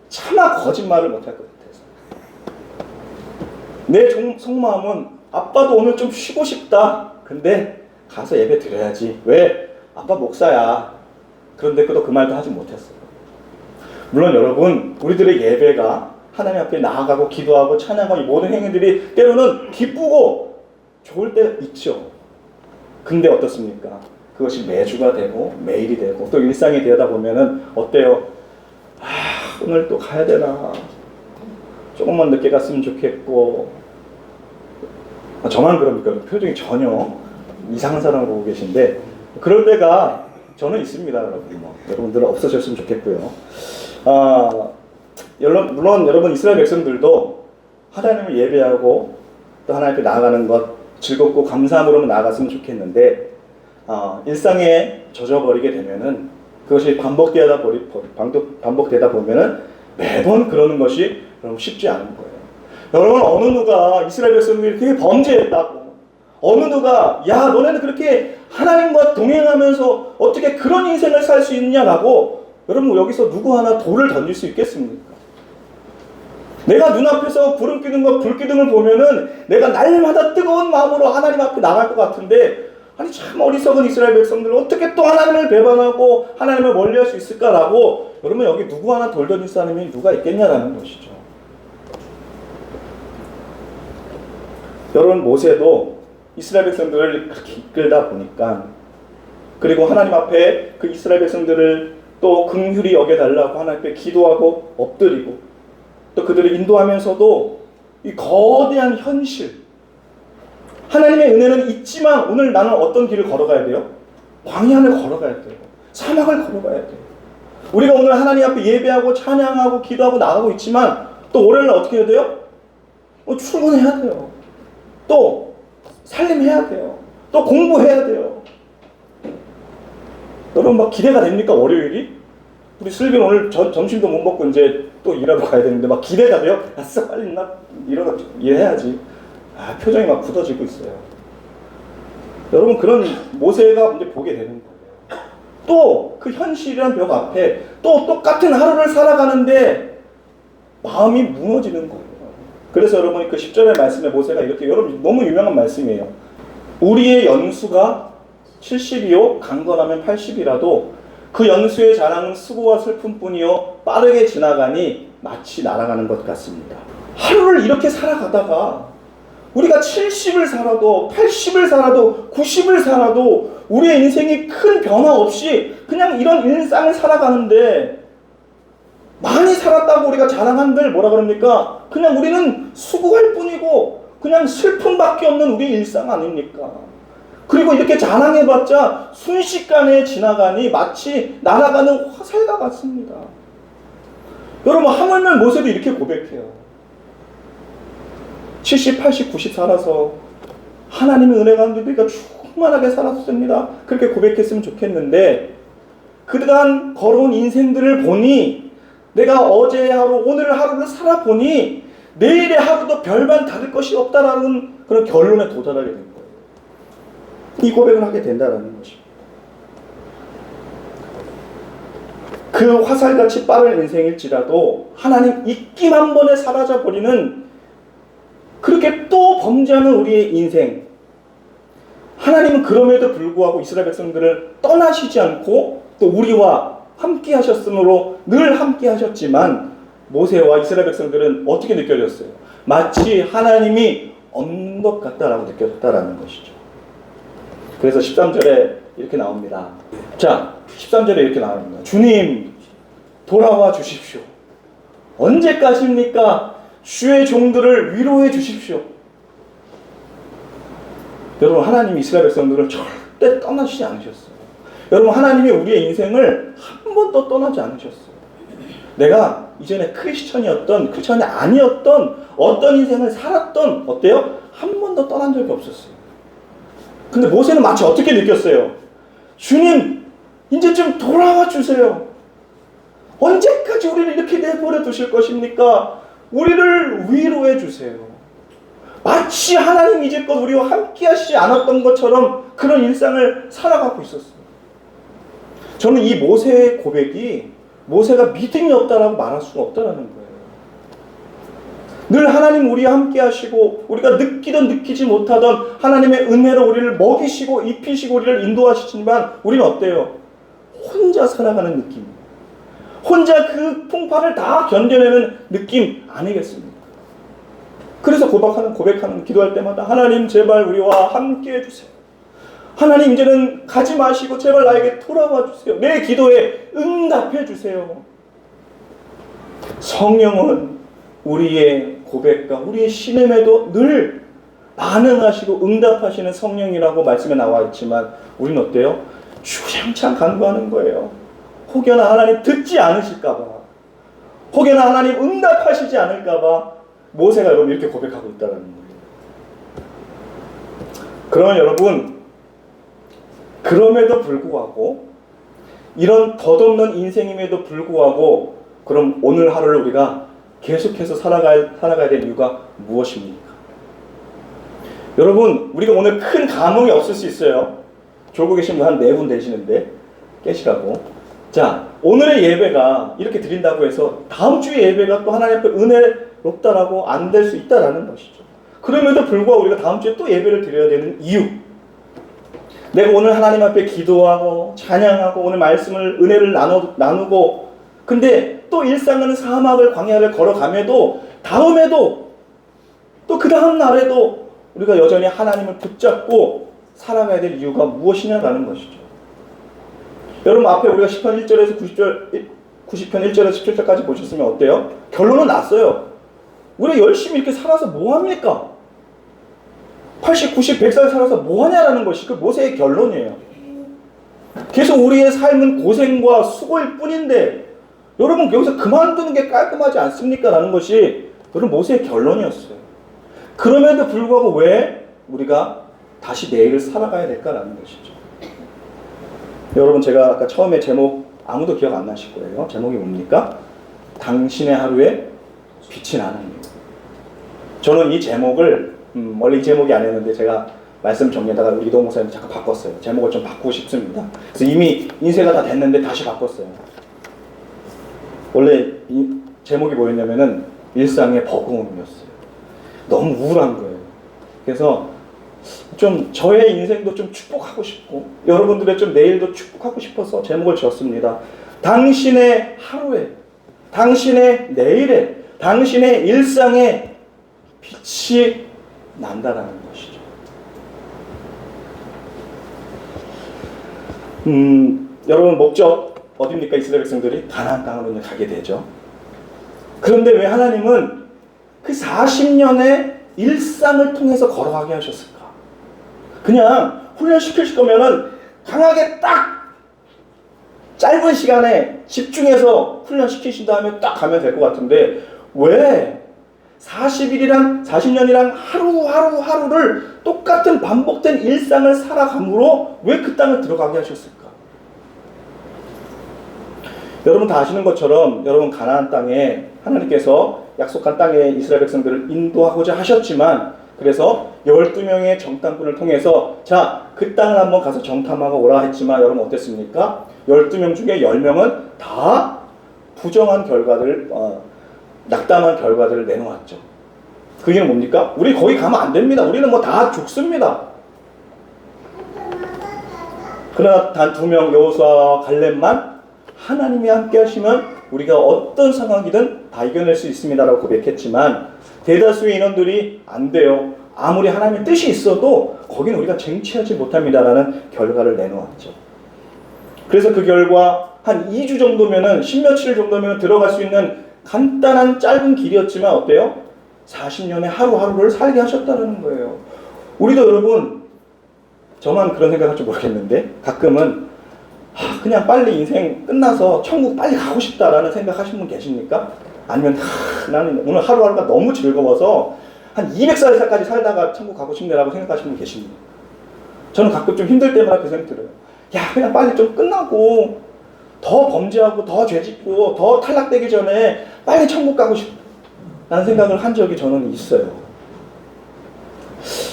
차마 거짓말을 못할 것 같아서. 내 속마음은 아빠도 오늘 좀 쉬고 싶다. 근데 가서 예배 드려야지. 왜? 아빠 목사야. 그런데 그 말도 하지 못했어요. 물론 여러분, 우리들의 예배가 하나님 앞에 나아가고 기도하고 찬양하고 이 모든 행위들이 때로는 기쁘고 좋을 때 있죠. 근데 어떻습니까? 그것이 매주가 되고 매일이 되고 또 일상이 되다 보면은 어때요? 오늘 또 가야 되나? 조금만 늦게 갔으면 좋겠고. 저만 그럽니까? 표정이 전혀 이상한 사람 보고 계신데 그럴 때가 저는 있습니다, 여러분. 여러분들은 없어졌으면 좋겠고요. 물론 여러분 이스라엘 백성들도 하나님을 예배하고 또 하나님 앞에 나아가는 것 즐겁고 감사함으로만 나아갔으면 좋겠는데 일상에 젖어버리게 되면은 그것이 반복되다 보면은 매번 그러는 것이 여러분 쉽지 않은 거예요. 여러분 어느 누가 이스라엘 백성들이 되게 범죄했다고 어느 누가 야 너네는 그렇게 하나님과 동행하면서 어떻게 그런 인생을 살 수 있냐라고 여러분 여기서 누구 하나 돌을 던질 수 있겠습니까? 내가 눈앞에서 불기둥을 보면은 내가 날마다 뜨거운 마음으로 하나님 앞에 나갈 것 같은데 아니 참 어리석은 이스라엘 백성들은 어떻게 또 하나님을 배반하고 하나님을 멀리할 수 있을까라고 여러분 여기 누구 하나 돌 던질 사람이 누가 있겠냐라는 것이죠. 여러분 모세도 이스라엘 백성들을 그렇게 이끌다 보니까 그리고 하나님 앞에 그 이스라엘 백성들을 또 긍휼히 여겨달라고 하나님 앞에 기도하고 엎드리고 또 그들을 인도하면서도 이 거대한 현실 하나님의 은혜는 있지만 오늘 나는 어떤 길을 걸어가야 돼요? 광야를 걸어가야 돼요. 사막을 걸어가야 돼요. 우리가 오늘 하나님 앞에 예배하고 찬양하고 기도하고 나가고 있지만 또 월요일날 어떻게 해야 돼요? 출근해야 돼요. 또 살림해야 돼요. 또 공부해야 돼요. 여러분 막 기대가 됩니까? 월요일이? 우리 슬기는 오늘 점심도 못 먹고 이제 또 일하러 가야 되는데 막 기대가 돼요? 아싸 빨리 나 일하러 일해야지. 표정이 막 굳어지고 있어요. 여러분 그런 모세가 이제 보게 되는 거예요. 또 그 현실이란 벽 앞에 또 똑같은 하루를 살아가는데 마음이 무너지는 거예요. 그래서 여러분이 그 10절의 말씀에 모세가 이렇게 여러분 너무 유명한 말씀이에요. 우리의 연수가 70이요 강건하면 80이라도 그 연수의 자랑은 수고와 슬픔뿐이요 빠르게 지나가니 마치 날아가는 것 같습니다. 하루를 이렇게 살아가다가 우리가 70을 살아도 80을 살아도 90을 살아도 우리의 인생이 큰 변화 없이 그냥 이런 일상을 살아가는데 많이 살았다고 우리가 자랑한들 뭐라 그럽니까? 그냥 우리는 수고할 뿐이고 그냥 슬픔밖에 없는 우리의 일상 아닙니까? 그리고 이렇게 자랑해봤자 순식간에 지나가니 마치 날아가는 화살과 같습니다. 여러분 하물며 모세도 이렇게 고백해요. 70, 80, 90 살아서 하나님의 은혜 가운데 우리가 충만하게 살았습니다. 그렇게 고백했으면 좋겠는데 그동안 걸어온 인생들을 보니 내가 어제 하루 오늘 하루를 살아보니 내일의 하루도 별반 다를 것이 없다라는 그런 결론에 도달하게 된 거예요. 이 고백을 하게 된다는 것입니다. 그 화살같이 빠른 인생일지라도 하나님 입김 한 번에 사라져버리는 그렇게 또 범죄하는 우리의 인생, 하나님은 그럼에도 불구하고 이스라엘 백성들을 떠나시지 않고 또 우리와 함께 하셨으므로 늘 함께 하셨지만 모세와 이스라엘 백성들은 어떻게 느껴졌어요? 마치 하나님이 없는 것 같다라고 느껴졌다라는 것이죠. 그래서 13절에 이렇게 나옵니다. 자, 13절에 이렇게 나옵니다. 주님, 돌아와 주십시오. 언제까지입니까? 주의 종들을 위로해 주십시오. 여러분, 하나님이 이스라엘 백성들을 절대 떠나시지 않으셨어요. 여러분, 하나님이 우리의 인생을 한 번도 떠나지 않으셨어요. 내가 이전에 크리스천이 아니었던 어떤 인생을 살았던 어때요? 한 번도 떠난 적이 없었어요. 근데 모세는 마치 어떻게 느꼈어요? 주님, 이제 좀 돌아와 주세요. 언제까지 우리를 이렇게 내버려 두실 것입니까? 우리를 위로해 주세요. 마치 하나님 이제껏 우리와 함께 하시지 않았던 것처럼 그런 일상을 살아가고 있었어요. 저는 이 모세의 고백이 모세가 믿음이 없다라고 말할 수가 없다는 거예요. 늘 하나님 우리와 함께 하시고 우리가 느끼든 느끼지 못하던 하나님의 은혜로 우리를 먹이시고 입히시고 우리를 인도하시지만 우리는 어때요? 혼자 살아가는 느낌, 혼자 그 풍파를 다 견뎌내는 느낌 아니겠습니까? 그래서 고백하는 기도할 때마다 하나님 제발 우리와 함께 해주세요. 하나님 이제는 가지 마시고 제발 나에게 돌아와 주세요. 내 기도에 응답해 주세요. 성령은 우리의 고백과 우리의 신음에도 늘 반응하시고 응답하시는 성령이라고 말씀에 나와 있지만 우리는 어때요? 주장창 간구하는 거예요. 혹여나 하나님 듣지 않으실까봐, 혹여나 하나님 응답하시지 않을까봐 모세가 여러분 이렇게 고백하고 있다는 거예요. 그러면 여러분, 그럼에도 불구하고 이런 덧없는 인생임에도 불구하고 그럼 오늘 하루를 우리가 계속해서 살아가야 될 이유가 무엇입니까? 여러분, 우리가 오늘 큰 감흥이 없을 수 있어요. 졸고 계신 분 한 4분 되시는데 깨시라고. 자, 오늘의 예배가 이렇게 드린다고 해서 다음 주의 예배가 또 하나님 앞에 은혜롭다라고 안 될 수 있다라는 것이죠. 그럼에도 불구하고 우리가 다음 주에 또 예배를 드려야 되는 이유, 내가 오늘 하나님 앞에 기도하고 찬양하고 오늘 말씀을 은혜를 나누고 근데 또 일상은 사막을 광야를 걸어가면도 다음에도 또 그 다음 날에도 우리가 여전히 하나님을 붙잡고 살아가야 될 이유가 무엇이냐라는 것이죠. 여러분, 앞에 우리가 10편 1절에서 90편 1절에서 17절까지 보셨으면 어때요? 결론은 났어요. 우리가 열심히 이렇게 살아서 뭐합니까? 80, 90, 100살 살아서 뭐하냐라는 것이 그 모세의 결론이에요. 계속 우리의 삶은 고생과 수고일 뿐인데 여러분 여기서 그만두는 게 깔끔하지 않습니까? 라는 것이 여러분 모세의 결론이었어요. 그럼에도 불구하고 왜 우리가 다시 내일을 살아가야 될까라는 것이죠. 여러분, 제가 아까 처음에 제목 아무도 기억 안 나실 거예요. 제목이 뭡니까? 당신의 하루에 빛이 나는 이유. 저는 이 제목을 원래 이 제목이 아니었는데 제가 말씀 정리하다가 우리 이동 목사님 잠깐 바꿨어요. 제목을 좀 바꾸고 싶습니다. 그래서 이미 인쇄가 다 됐는데 다시 바꿨어요. 원래 이 제목이 뭐였냐면은 일상의 버거움이었어요. 너무 우울한 거예요. 그래서 좀 저의 인생도 좀 축복하고 싶고 여러분들의 좀 내일도 축복하고 싶어서 제목을 지었습니다. 당신의 하루에, 당신의 내일에, 당신의 일상에 빛이 난다라는 것이죠. 여러분, 목적 어디입니까? 이스라엘 백성들이 가나안 땅으로 가게 되죠. 그런데 왜 하나님은 그 40년의 일상을 통해서 걸어가게 하셨을까? 그냥 훈련시킬 거면은 강하게 딱 짧은 시간에 집중해서 훈련시키신 다음에 딱 가면 될 것 같은데 왜 40년이랑 하루하루를 똑같은 반복된 일상을 살아감으로 왜 그 땅을 들어가게 하셨을까? 여러분 다 아시는 것처럼 여러분 가나안 땅에 하나님께서 약속한 땅에 이스라엘 백성들을 인도하고자 하셨지만 그래서 12명의 정탐꾼을 통해서 자, 그 땅을 한번 가서 정탐하고 오라 했지만 여러분 어땠습니까? 12명 중에 10명은 다 부정한 결과를 낙담한 결과들을 내놓았죠. 그 얘기는 뭡니까? 우리 거기 가면 안 됩니다. 우리는 뭐 다 죽습니다. 그러나 단 2명 여호수아와 갈렙만 하나님이 함께 하시면 우리가 어떤 상황이든 다 이겨낼 수 있습니다라고 고백했지만 대다수의 인원들이 안 돼요. 아무리 하나님의 뜻이 있어도 거기는 우리가 쟁취하지 못합니다라는 결과를 내놓았죠. 그래서 그 결과 한 2주 정도면은 10며칠 정도면 들어갈 수 있는 간단한 짧은 길이었지만 어때요? 40년의 하루하루를 살게 하셨다는 거예요. 우리도 여러분 저만 그런 생각할지 모르겠는데 가끔은 그냥 빨리 인생 끝나서 천국 빨리 가고 싶다라는 생각하시는 분 계십니까? 아니면 나는 오늘 하루하루가 너무 즐거워서 한 200살까지 살다가 천국 가고 싶네라고 생각하시는 분 계십니다. 저는 가끔 좀 힘들 때마다 그 생각 들어요. 야, 그냥 빨리 좀 끝나고 더 범죄하고 더 죄짓고 더 탈락되기 전에 빨리 천국 가고 싶다는 생각을 한 적이 저는 있어요.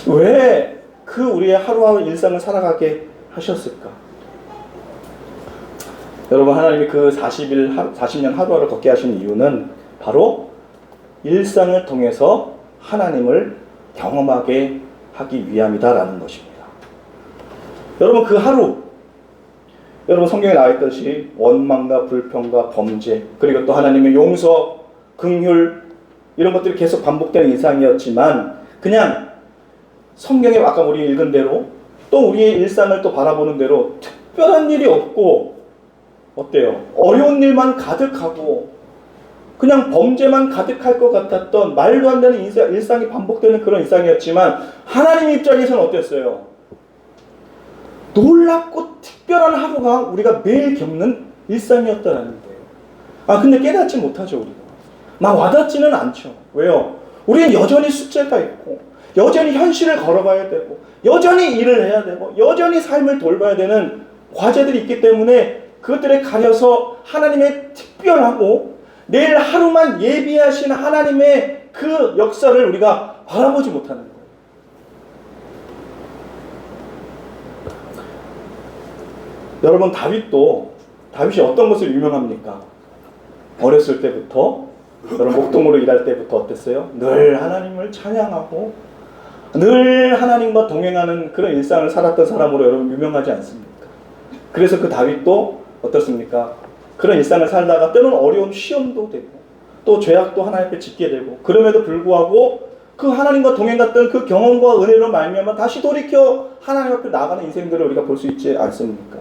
왜 그 우리의 하루하루 일상을 살아가게 하셨을까? 여러분, 하나님이 그 40년 하루하루 걷게 하신 이유는 바로 일상을 통해서 하나님을 경험하게 하기 위함이다라는 것입니다. 여러분, 그 하루, 여러분 성경에 나와 있듯이 원망과 불평과 범죄, 그리고 또 하나님의 용서, 긍휼 이런 것들이 계속 반복되는 일상이었지만 그냥 성경에 아까 우리 읽은 대로 또 우리의 일상을 또 바라보는 대로 특별한 일이 없고 어때요? 어려운 일만 가득하고 그냥 범죄만 가득할 것 같았던 말도 안 되는 일상이 반복되는 그런 일상이었지만 하나님 입장에서는 어땠어요? 놀랍고 특별한 하루가 우리가 매일 겪는 일상이었다는 거예요. 근데 깨닫지 못하죠. 우리가 막 와닿지는 않죠. 왜요? 우리는 여전히 숙제가 있고 여전히 현실을 걸어가야 되고 여전히 일을 해야 되고 여전히 삶을 돌봐야 되는 과제들이 있기 때문에 그것들에 가려서 하나님의 특별하고 내일 하루만 예비하신 하나님의 그 역사를 우리가 바라보지 못하는 거예요. 여러분, 다윗이 어떤 것을 유명합니까? 어렸을 때부터 여러분 목동으로 일할 때부터 어땠어요? 늘 하나님을 찬양하고 늘 하나님과 동행하는 그런 일상을 살았던 사람으로 여러분 유명하지 않습니까? 그래서 그 다윗도 어떻습니까? 그런 일상을 살다가 때로는 어려운 시험도 되고 또 죄악도 하나님 앞에 짓게 되고 그럼에도 불구하고 그 하나님과 동행했던 그 경험과 은혜로 말미암아 다시 돌이켜 하나님 앞에 나가는 인생들을 우리가 볼 수 있지 않습니까?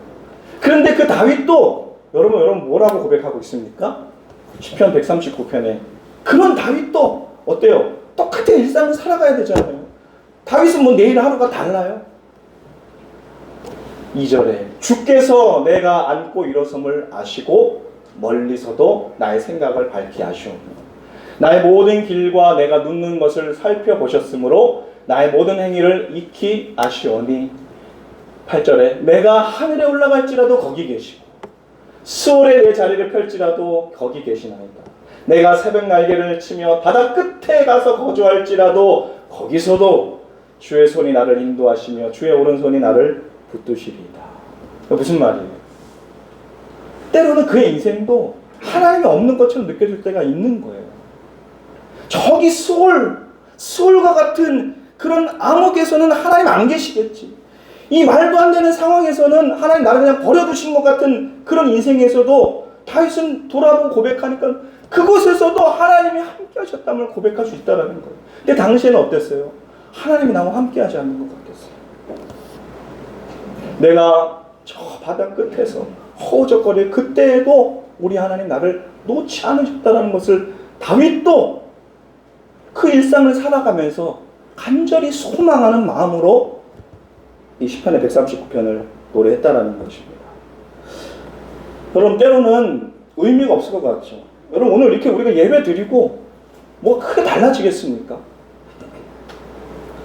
그런데 그 다윗도 여러분 뭐라고 고백하고 있습니까? 시편 139편에 그런 다윗도 어때요? 똑같은 일상을 살아가야 되잖아요. 다윗은 뭐 내일 하루가 달라요? 2절에 주께서 내가 앉고 일어섬을 아시고 멀리서도 나의 생각을 밝히 아시오니 나의 모든 길과 내가 눕는 것을 살펴보셨으므로 나의 모든 행위를 익히 아시오니 8절에 내가 하늘에 올라갈지라도 거기 계시고 수월에 내 자리를 펼지라도 거기 계시나이다. 내가 새벽 날개를 치며 바다 끝에 가서 거주할지라도 거기서도 주의 손이 나를 인도하시며 주의 오른손이 나를 붙드시리이다. 무슨 말이에요? 때로는 그의 인생도 하나님이 없는 것처럼 느껴질 때가 있는 거예요. 저기 수월과 같은 그런 암흑에서는 하나님 안 계시겠지. 이 말도 안 되는 상황에서는 하나님 나를 그냥 버려두신 것 같은 그런 인생에서도 다윗은 돌아보고 고백하니까 그곳에서도 하나님이 함께 하셨다는 고백할 수 있다는 거예요. 근데 당시에는 어땠어요? 하나님이 나와 함께 하지 않는 것 같았어요. 내가 저 바다 끝에서 허우적거릴 그때에도 우리 하나님 나를 놓지 않으셨다는 것을 다윗도 그 일상을 살아가면서 간절히 소망하는 마음으로 이 시편의 139편을 노래했다라는 것입니다. 여러분, 때로는 의미가 없을 것 같죠. 여러분, 오늘 이렇게 우리가 예배 드리고 뭐 크게 달라지겠습니까?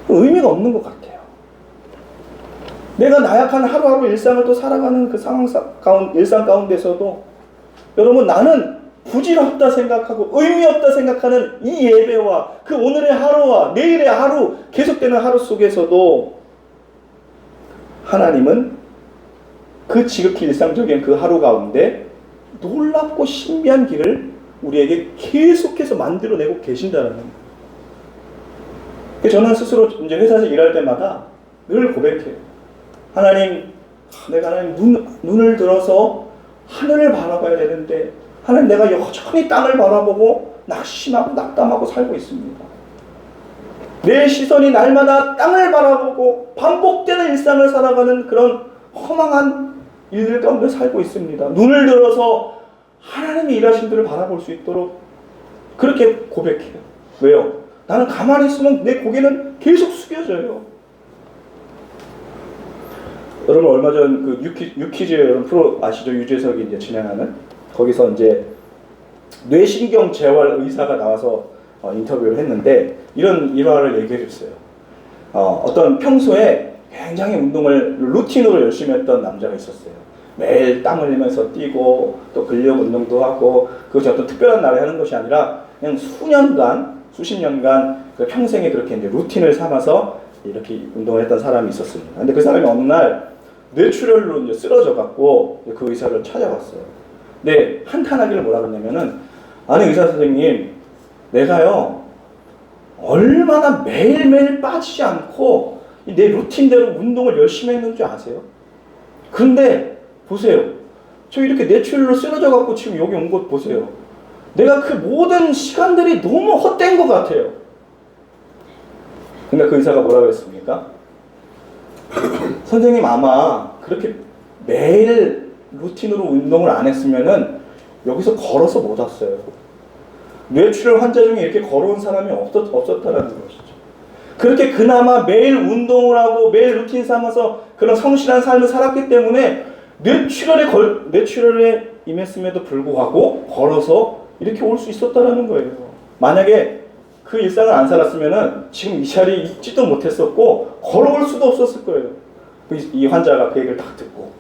의미가 없는 것 같아요. 내가 나약한 하루하루 일상을 또 살아가는 그 일상 가운데서도 여러분, 나는 부질없다 생각하고 의미 없다 생각하는 이 예배와 그 오늘의 하루와 내일의 하루 계속되는 하루 속에서도 하나님은 그 지극히 일상적인 그 하루 가운데 놀랍고 신비한 길을 우리에게 계속해서 만들어내고 계신다는 거예요. 저는 스스로 이제 회사에서 일할 때마다 늘 고백해요. 하나님, 내가 하나님 눈을 들어서 하늘을 바라봐야 되는데 하나님, 내가 여전히 땅을 바라보고 낙심하고 낙담하고 살고 있습니다. 내 시선이 날마다 땅을 바라보고 반복되는 일상을 살아가는 그런 허망한 일들 가운데 살고 있습니다. 눈을 들어서 하나님이 일하신 들을 바라볼 수 있도록 그렇게 고백해요. 왜요? 나는 가만히 있으면 내 고개는 계속 숙여져요. 여러분 얼마 전 그 유퀴즈 여러분 프로 아시죠? 유재석이 이제 진행하는 거기서 이제 뇌신경 재활 의사가 나와서 인터뷰를 했는데 이런 일화를 얘기해 줬어요. 어떤 평소에 굉장히 운동을 루틴으로 열심히 했던 남자가 있었어요. 매일 땀 흘리면서 뛰고 또 근력 운동도 하고 그것이 어떤 특별한 날에 하는 것이 아니라 그냥 수십 년간 그 평생에 그렇게 이제 루틴을 삼아서 이렇게 운동을 했던 사람이 있었습니다. 근데 그 사람이 어느 날 뇌출혈로 이제 쓰러져 갖고 그 의사를 찾아갔어요. 근데 한탄하기를 뭐라 그러냐면은, 아니 의사 선생님, 내가요 얼마나 매일매일 빠지지 않고 내 루틴대로 운동을 열심히 했는 줄 아세요? 그런데 보세요, 저 이렇게 뇌출혈로 쓰러져 갖고 지금 여기 온 곳 보세요. 내가 그 모든 시간들이 너무 헛된 것 같아요. 근데 그 의사가 뭐라고 했습니까? 선생님, 아마 그렇게 매일 루틴으로 운동을 안 했으면은 여기서 걸어서 못 왔어요. 뇌출혈 환자 중에 이렇게 걸어온 사람이 없었다라는 것이죠. 그렇게 그나마 매일 운동을 하고 매일 루틴 삼아서 그런 성실한 삶을 살았기 때문에 뇌출혈에 임했음에도 불구하고 걸어서 이렇게 올 수 있었다라는 거예요. 만약에 그 일상을 안 살았으면은 지금 이 자리에 있지도 못했었고 걸어올 수도 없었을 거예요. 이 환자가 그 얘기를 딱 듣고,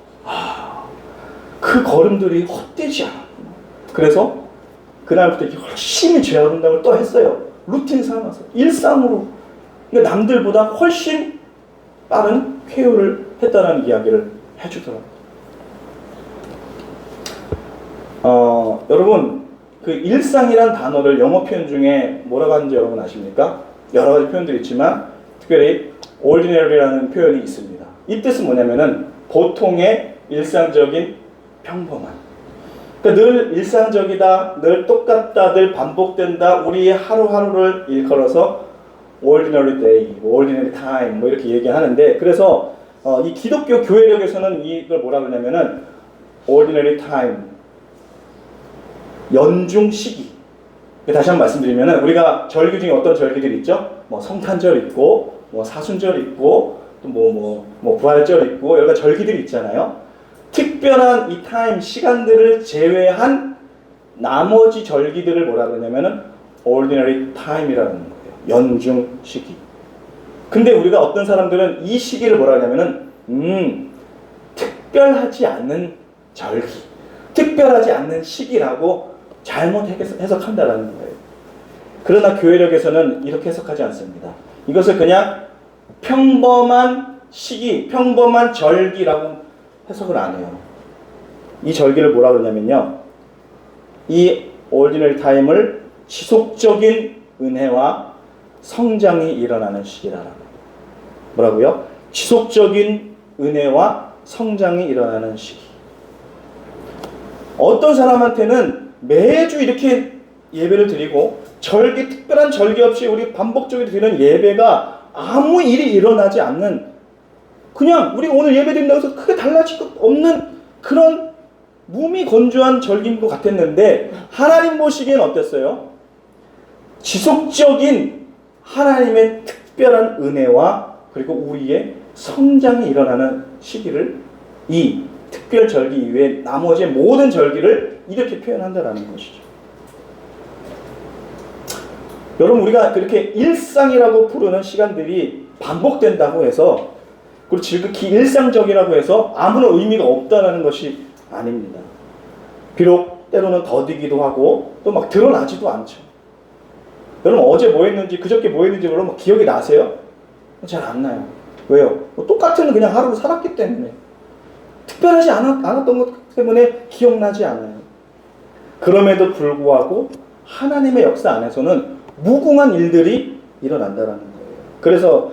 그 걸음들이 헛되지 않았구나. 그래서 그날부터 이렇게 열심히 죄악 운동을 또 했어요. 루틴 삼아서 일상으로. 그러니까 남들보다 훨씬 빠른 쾌유를 했다는 이야기를 해주더라고요. 여러분, 그 일상이란 단어를 영어 표현 중에 뭐라고 하는지 여러분 아십니까? 여러 가지 표현들이 있지만 특별히 ordinary라는 표현이 있습니다. 이 뜻은 뭐냐면은 보통의 일상적인 평범한. 그러니까 늘 일상적이다, 늘 똑같다, 늘 반복된다. 우리의 하루하루를 일컬어서 ordinary day, ordinary time 뭐 이렇게 얘기하는데, 그래서 이 기독교 교회력에서는 이걸 뭐라 그러냐면은 ordinary time, 연중 시기. 다시 한번 말씀드리면은 우리가 절기 중에 어떤 절기들이 있죠? 뭐 성탄절 있고, 뭐 사순절 있고, 또 뭐 부활절 있고 여러 가지 절기들이 있잖아요. 특별한 이 타임 시간들을 제외한 나머지 절기들을 뭐라 그러냐면은 ordinary time이라는 거예요. 연중 시기. 근데 우리가 어떤 사람들은 이 시기를 뭐라 하냐면은 특별하지 않는 절기, 특별하지 않는 시기라고 잘못 해석한다라는 거예요. 그러나 교회력에서는 이렇게 해석하지 않습니다. 이것을 그냥 평범한 시기, 평범한 절기라고 해석을 안 해요. 이 절기를 뭐라 그러냐면요, 이 ordinary time을 지속적인 은혜와 성장이 일어나는 시기라는 거예요. 뭐라고요? 지속적인 은혜와 성장이 일어나는 시기. 어떤 사람한테는 매주 이렇게 예배를 드리고 특별한 절기 없이 우리 반복적으로 드리는 예배가 아무 일이 일어나지 않는, 그냥 우리가 오늘 예배 드린다고 해서 크게 달라질 것 없는 그런 무미건조한 절기인 것 같았는데, 하나님 보시기엔 어땠어요? 지속적인 하나님의 특별한 은혜와 그리고 우리의 성장이 일어나는 시기를 이 특별 절기 이외에 나머지 모든 절기를 이렇게 표현한다라는 것이죠. 여러분, 우리가 그렇게 일상이라고 부르는 시간들이 반복된다고 해서, 그리고 지극히 일상적이라고 해서 아무런 의미가 없다는 것이 아닙니다. 비록 때로는 더디기도 하고 또 막 드러나지도 않죠. 여러분 어제 뭐 했는지 그저께 뭐 했는지 여러분 뭐 기억이 나세요? 잘 안 나요. 왜요? 뭐 똑같은 그냥 하루를 살았기 때문에. 특별하지 않았던 것 때문에 기억나지 않아요. 그럼에도 불구하고 하나님의 역사 안에서는 무궁한 일들이 일어난다라는 거예요. 그래서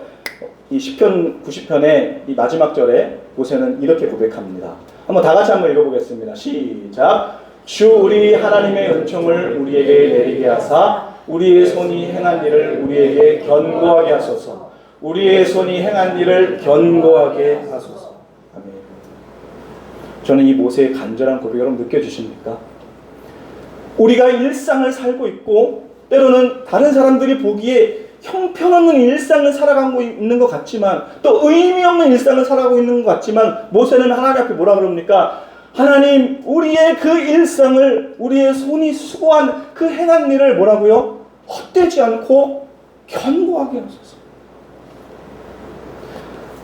이 시편 90편의 이 마지막 절에 모세는 이렇게 고백합니다. 한번 다 같이 한번 읽어보겠습니다. 시작. 주 우리 하나님의 은총을 우리에게 내리게 하사 우리의 손이 행한 일을 우리에게 견고하게 하소서. 우리의 손이 행한 일을 견고하게 하소서. 아멘. 저는 이 모세의 간절한 고백 여러분 느껴지십니까? 우리가 일상을 살고 있고 때로는 다른 사람들이 보기에 형편없는 일상을 살아가고 있는 것 같지만 또 의미 없는 일상을 살아가고 있는 것 같지만 모세는 하나님 앞에 뭐라 그럽니까? 하나님 우리의 그 일상을 우리의 손이 수고한 그 행한 일을 뭐라고요? 헛되지 않고 견고하게 하소서.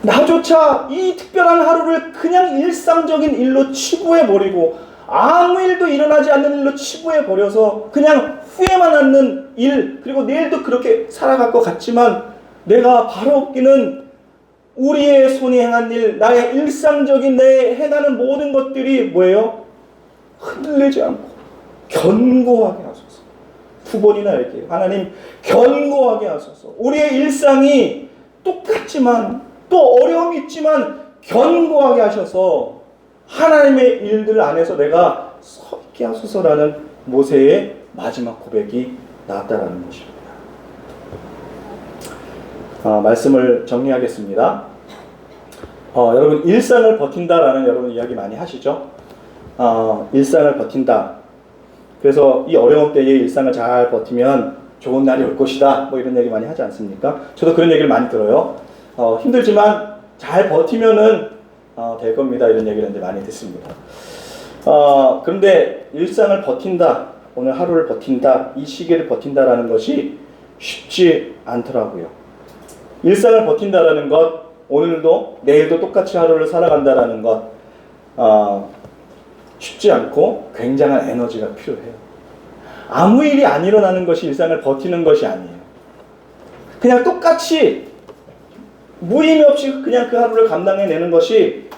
나조차 이 특별한 하루를 그냥 일상적인 일로 치부해버리고 아무 일도 일어나지 않는 일로 치부해버려서 그냥 후회만 하는 일 그리고 내일도 그렇게 살아갈 것 같지만 내가 바라옵기는 우리의 손이 행한 일 나의 일상적인 내 행하는 모든 것들이 뭐예요? 흔들리지 않고 견고하게 하소서. 두 번이나 얘기해요. 하나님 견고하게 하소서. 우리의 일상이 똑같지만 또 어려움이 있지만 견고하게 하셔서 하나님의 일들 안에서 내가 서 있게 하소서라는 모세의 마지막 고백이 나왔다라는 것입니다. 말씀을 정리하겠습니다. 여러분 일상을 버틴다라는 여러분 이야기 많이 하시죠? 일상을 버틴다. 그래서 이 어려움 때에 일상을 잘 버티면 좋은 날이 올 것이다. 뭐 이런 얘기 많이 하지 않습니까? 저도 그런 얘기를 많이 들어요. 힘들지만 잘 버티면은 될 겁니다. 이런 얘기를 많이 듣습니다. 그런데 일상을 버틴다, 오늘 하루를 버틴다, 이 시기를 버틴다라는 것이 쉽지 않더라고요. 일상을 버틴다라는 것, 오늘도 내일도 똑같이 하루를 살아간다라는 것 쉽지 않고 굉장한 에너지가 필요해요. 아무 일이 안 일어나는 것이 일상을 버티는 것이 아니에요. 그냥 똑같이 무의미 없이 그냥 그 하루를 감당해내는 것이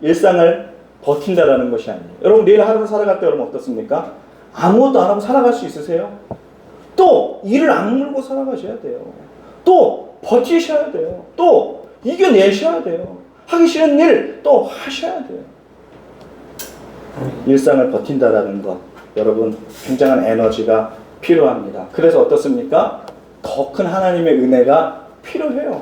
일상을 버틴다라는 것이 아니에요. 여러분 내일 하루를 살아갈 때 여러분 어떻습니까? 아무것도 안 하고 살아갈 수 있으세요? 또 일을 악물고 살아가셔야 돼요. 또 버티셔야 돼요. 또 이겨내셔야 돼요. 하기 싫은 일 또 하셔야 돼요. 일상을 버틴다라는 것 여러분 굉장한 에너지가 필요합니다. 그래서 어떻습니까? 더 큰 하나님의 은혜가 필요해요.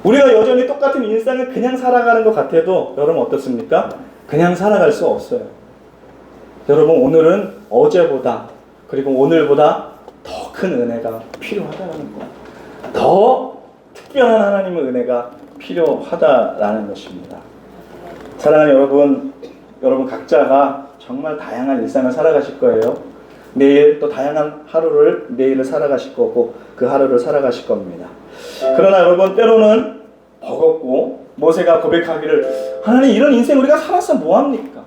우리가 여전히 똑같은 일상을 그냥 살아가는 것 같아도 여러분 어떻습니까? 그냥 살아갈 수 없어요. 여러분 오늘은 어제보다 그리고 오늘보다 더 큰 은혜가 필요하다는 것. 더 특별한 하나님의 은혜가 필요하다라는 것입니다. 사랑하는 여러분 각자가 정말 다양한 일상을 살아가실 거예요. 내일 또 다양한 하루를 내일을 살아가실 거고 그 하루를 살아가실 겁니다. 그러나 여러분 때로는 버겁고 모세가 고백하기를 하나님 이런 인생 우리가 살아서 뭐합니까?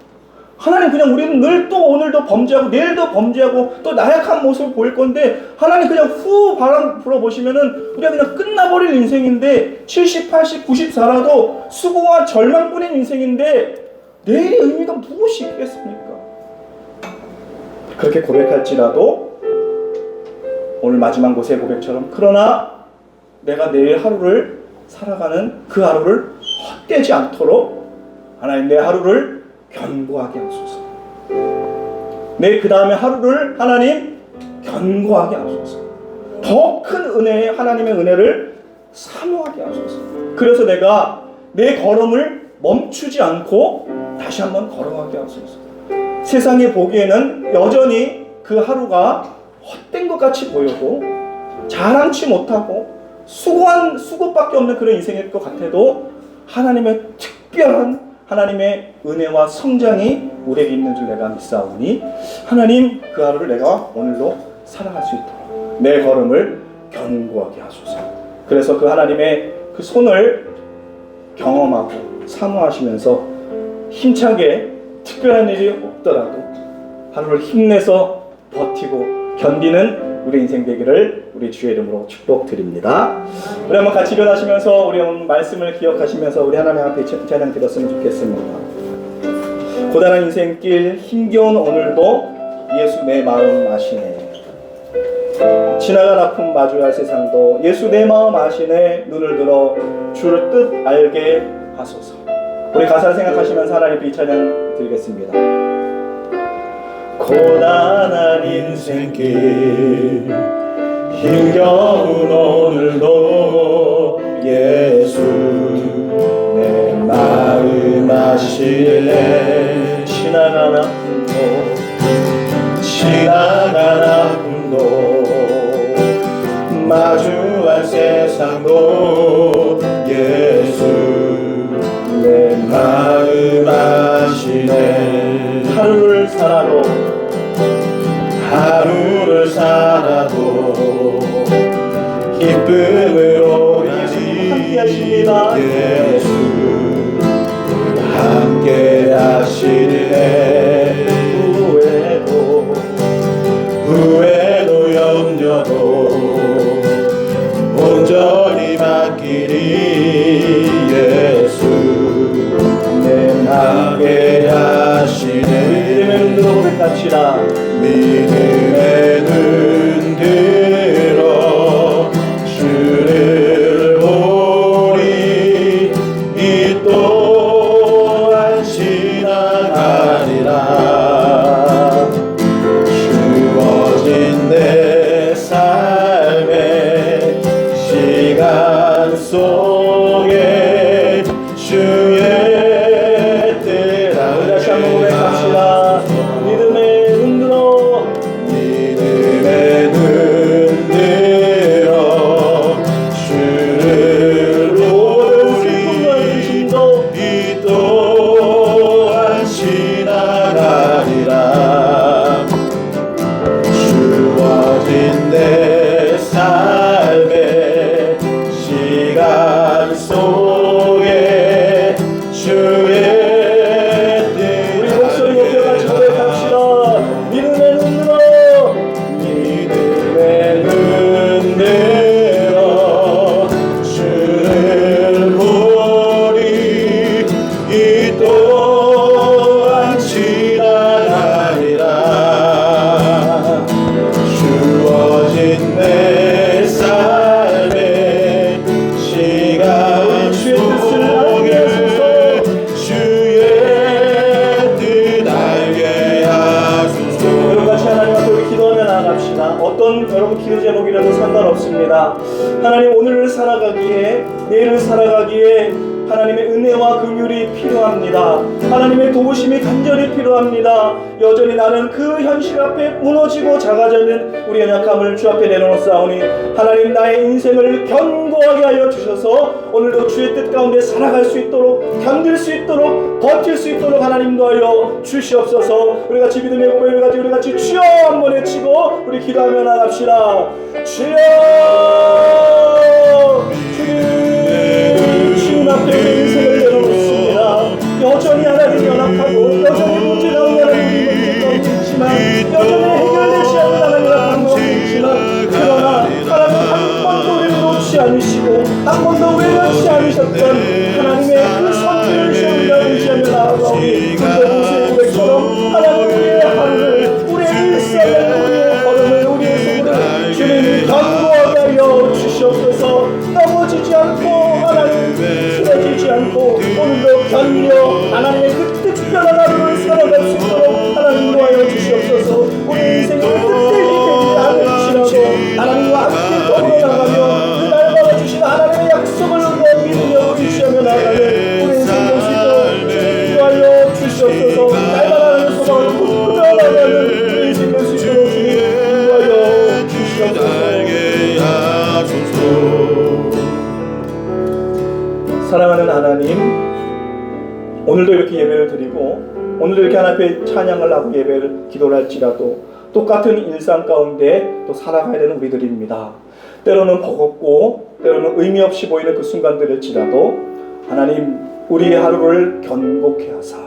하나님 그냥 우리는 늘 또 오늘도 범죄하고 내일도 범죄하고 또 나약한 모습을 보일 건데 하나님 그냥 후 바람 불어보시면은 우리가 그냥 끝나버릴 인생인데 70, 80, 90 살아도 수고와 절망뿐인 인생인데 내일의 의미가 무엇이 있겠습니까? 그렇게 고백할지라도 오늘 마지막 모세의 고백처럼 그러나 내가 내일 하루를 살아가는 그 하루를 헛되지 않도록 하나님 내 하루를 견고하게 하소서. 내 그 다음에 하루를 하나님 견고하게 하소서. 더 큰 은혜의 하나님의 은혜를 사모하게 하소서. 그래서 내가 내 걸음을 멈추지 않고 다시 한번 걸어가게 하소서. 세상이 보기에는 여전히 그 하루가 헛된 것 같이 보여도 자랑치 못하고 수고밖에 없는 그런 인생일 것 같아도 하나님의 특별한 하나님의 은혜와 성장이 우리에게 있는 줄 내가 믿사오니 하나님 그 하루를 내가 오늘로 살아갈 수 있도록 내 걸음을 견고하게 하소서. 그래서 그 하나님의 그 손을 경험하고 사모하시면서 힘차게 특별한 일이 없더라도 하루를 힘내서 버티고 견디는 우리 인생 되기를 우리 주의 이름으로 축복드립니다. 우리 한번 같이 일어나시면서 우리 한번 말씀을 기억하시면서 우리 하나님 앞에 찬양 드렸으면 좋겠습니다. 고단한 인생길 힘겨운 오늘도 예수 내 마음 아시네. 지나간 아픔 마주할 세상도 예수 내 마음 아시네. 눈을 들어 주를 뜻 알게 하소서. 우리 가사를 생각하시면서 하나님 이 찬양 드리겠습니다. 고단한 인생길 힘겨운 오늘도 예수 내 마음 아시네. 지나간 아픔도 마주할 세상도 예수 내 마음 아시네. 하루를 살아도 기쁨으로 함께 하십니다. 예수 함께 하시네. 후회도 염려도 온전히 맡기리. 예수 내 함께 하시네. 믿음의 눈으로 고백합시다. 믿음의 눈 들어 주를 보리. 이 또한 지나가리라. 주어진 내 삶의 시간 속에 주의 뜻. 다시 한번 고백합시다. 믿음의 눈 들어 주를 보리. 이 또한 지나가리라. 주어진 내 삶의 시간 속에 주의 뜻. 우리 목소리 높여 같이 고백합시다. 믿음의 눈 들어 주를 보리. 이 또한 지나가리라. 주어진 내 삶의 시간 속에 주의 뜻 알게 하소서. 여러분 같이 하나님 앞에 우리 기도하며 나아갑시다. 어떤 여러분 기도 제목이라도 상관없습니다. 하나님 오늘을 살아가기에 내일을 살아가기에 하나님의 은혜와 긍휼이 필요합니다. 하나님의 도우심이 간절히 필요합니다. 여전히 나는 그 현실 앞에 무너지고 작아져 있는 우리 연약함을 주 앞에 내놓았사오니 하나님 나의 인생을 견고하게 하여 주셔서 오늘도 주의 뜻 가운데 살아갈 수 있도록 견딜 수 있도록 버틸 수 있도록 하나님 도하여 주시옵소서. 우리 같이 믿음의 고백을 가지고 우리 같이 주여 한번 외치고 우리 기도하며 나갑시다. 주여 주님 앞에 우리 인생을 내놓습니다. 여전히 하나님 연약하고 여전히 문제가 없는 하나님 있지만 여전히 해결되지 않는 하나님과 방법이 있지만 그러나 하나님 한 번도 우리를 놓지 않으시고 한 번도 외면치 않으셨던 하나님의 그 선택을 시험과 의지하며 나아가오니 군대공수의 고백처럼 하나님 우리의 하루를 우리의 일생을 우리의 걸음을 우리의 소문을 주님이 견고하게 하여 주시옵소서. 넘어지지 않고 하나님 쓰러지지 않고 오늘도 견뎌 하나님의 그 특별한 하루를 살아갈 수 있도록 하나님 도하여 주시옵소서. 우리 인생을 끝내기 되지 않을지라도 하나님과 함께 더불어 나가며 그 날마다 주신 하나님의 약속을 우리가 믿으며 의지하며 나가는 우리 인생 모습도 주님 도하여 주시옵소서. 날마다 하나님의 소망을 붙들어 나가는 우리 인생 모습도 주님 도하여 주시옵소서. 사랑하는 하나님, 오늘도 이렇게 예배를 드리고 오늘도 이렇게 하나님 앞에 찬양을 하고 예배를 기도를 할지라도 똑같은 일상 가운데 또 살아가야 되는 우리들입니다. 때로는 버겁고 때로는 의미 없이 보이는 그 순간들일지라도 하나님 우리의 하루를 견고케 하사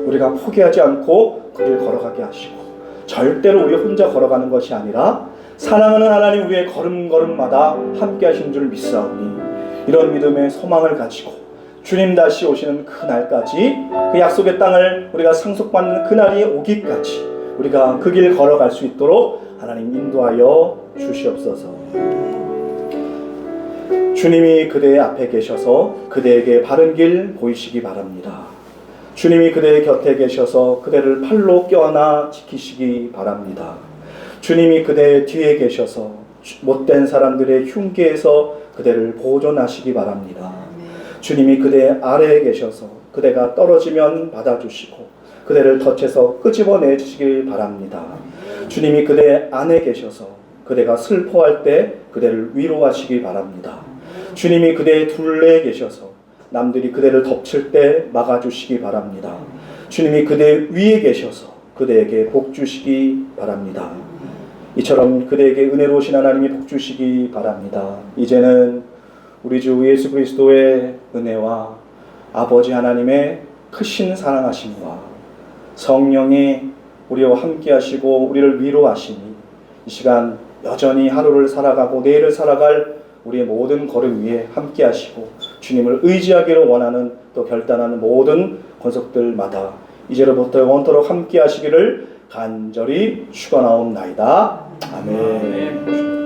우리가 포기하지 않고 그 길 걸어가게 하시고 절대로 우리 혼자 걸어가는 것이 아니라 사랑하는 하나님 우리의 걸음걸음마다 함께 하신 줄 믿사오니 이런 믿음의 소망을 가지고 주님 다시 오시는 그날까지 그 약속의 땅을 우리가 상속받는 그날이 오기까지 우리가 그 길 걸어갈 수 있도록 하나님 인도하여 주시옵소서. 주님이 그대의 앞에 계셔서 그대에게 바른 길 보이시기 바랍니다. 주님이 그대의 곁에 계셔서 그대를 팔로 껴안아 지키시기 바랍니다. 주님이 그대의 뒤에 계셔서 못된 사람들의 흉계에서 그대를 보존하시기 바랍니다. 주님이 그대의 아래에 계셔서 그대가 떨어지면 받아주시고 그대를 덫에서 끄집어내 주시길 바랍니다. 주님이 그대 안에 계셔서 그대가 슬퍼할 때 그대를 위로하시기 바랍니다. 주님이 그대의 둘레에 계셔서 남들이 그대를 덮칠 때 막아주시기 바랍니다. 주님이 그대 위에 계셔서 그대에게 복 주시기 바랍니다. 이처럼 그대에게 은혜로우신 하나님이 복 주시기 바랍니다. 이제는 우리 주 예수 그리스도의 은혜와 아버지 하나님의 크신 사랑하심과 성령이 우리와 함께 하시고 우리를 위로하시니 이 시간 여전히 하루를 살아가고 내일을 살아갈 우리의 모든 걸음 위에 함께 하시고 주님을 의지하기를 원하는 또 결단하는 모든 권속들마다 이제로부터 영원토록 함께 하시기를 간절히 축원하옵나이다. 아멘.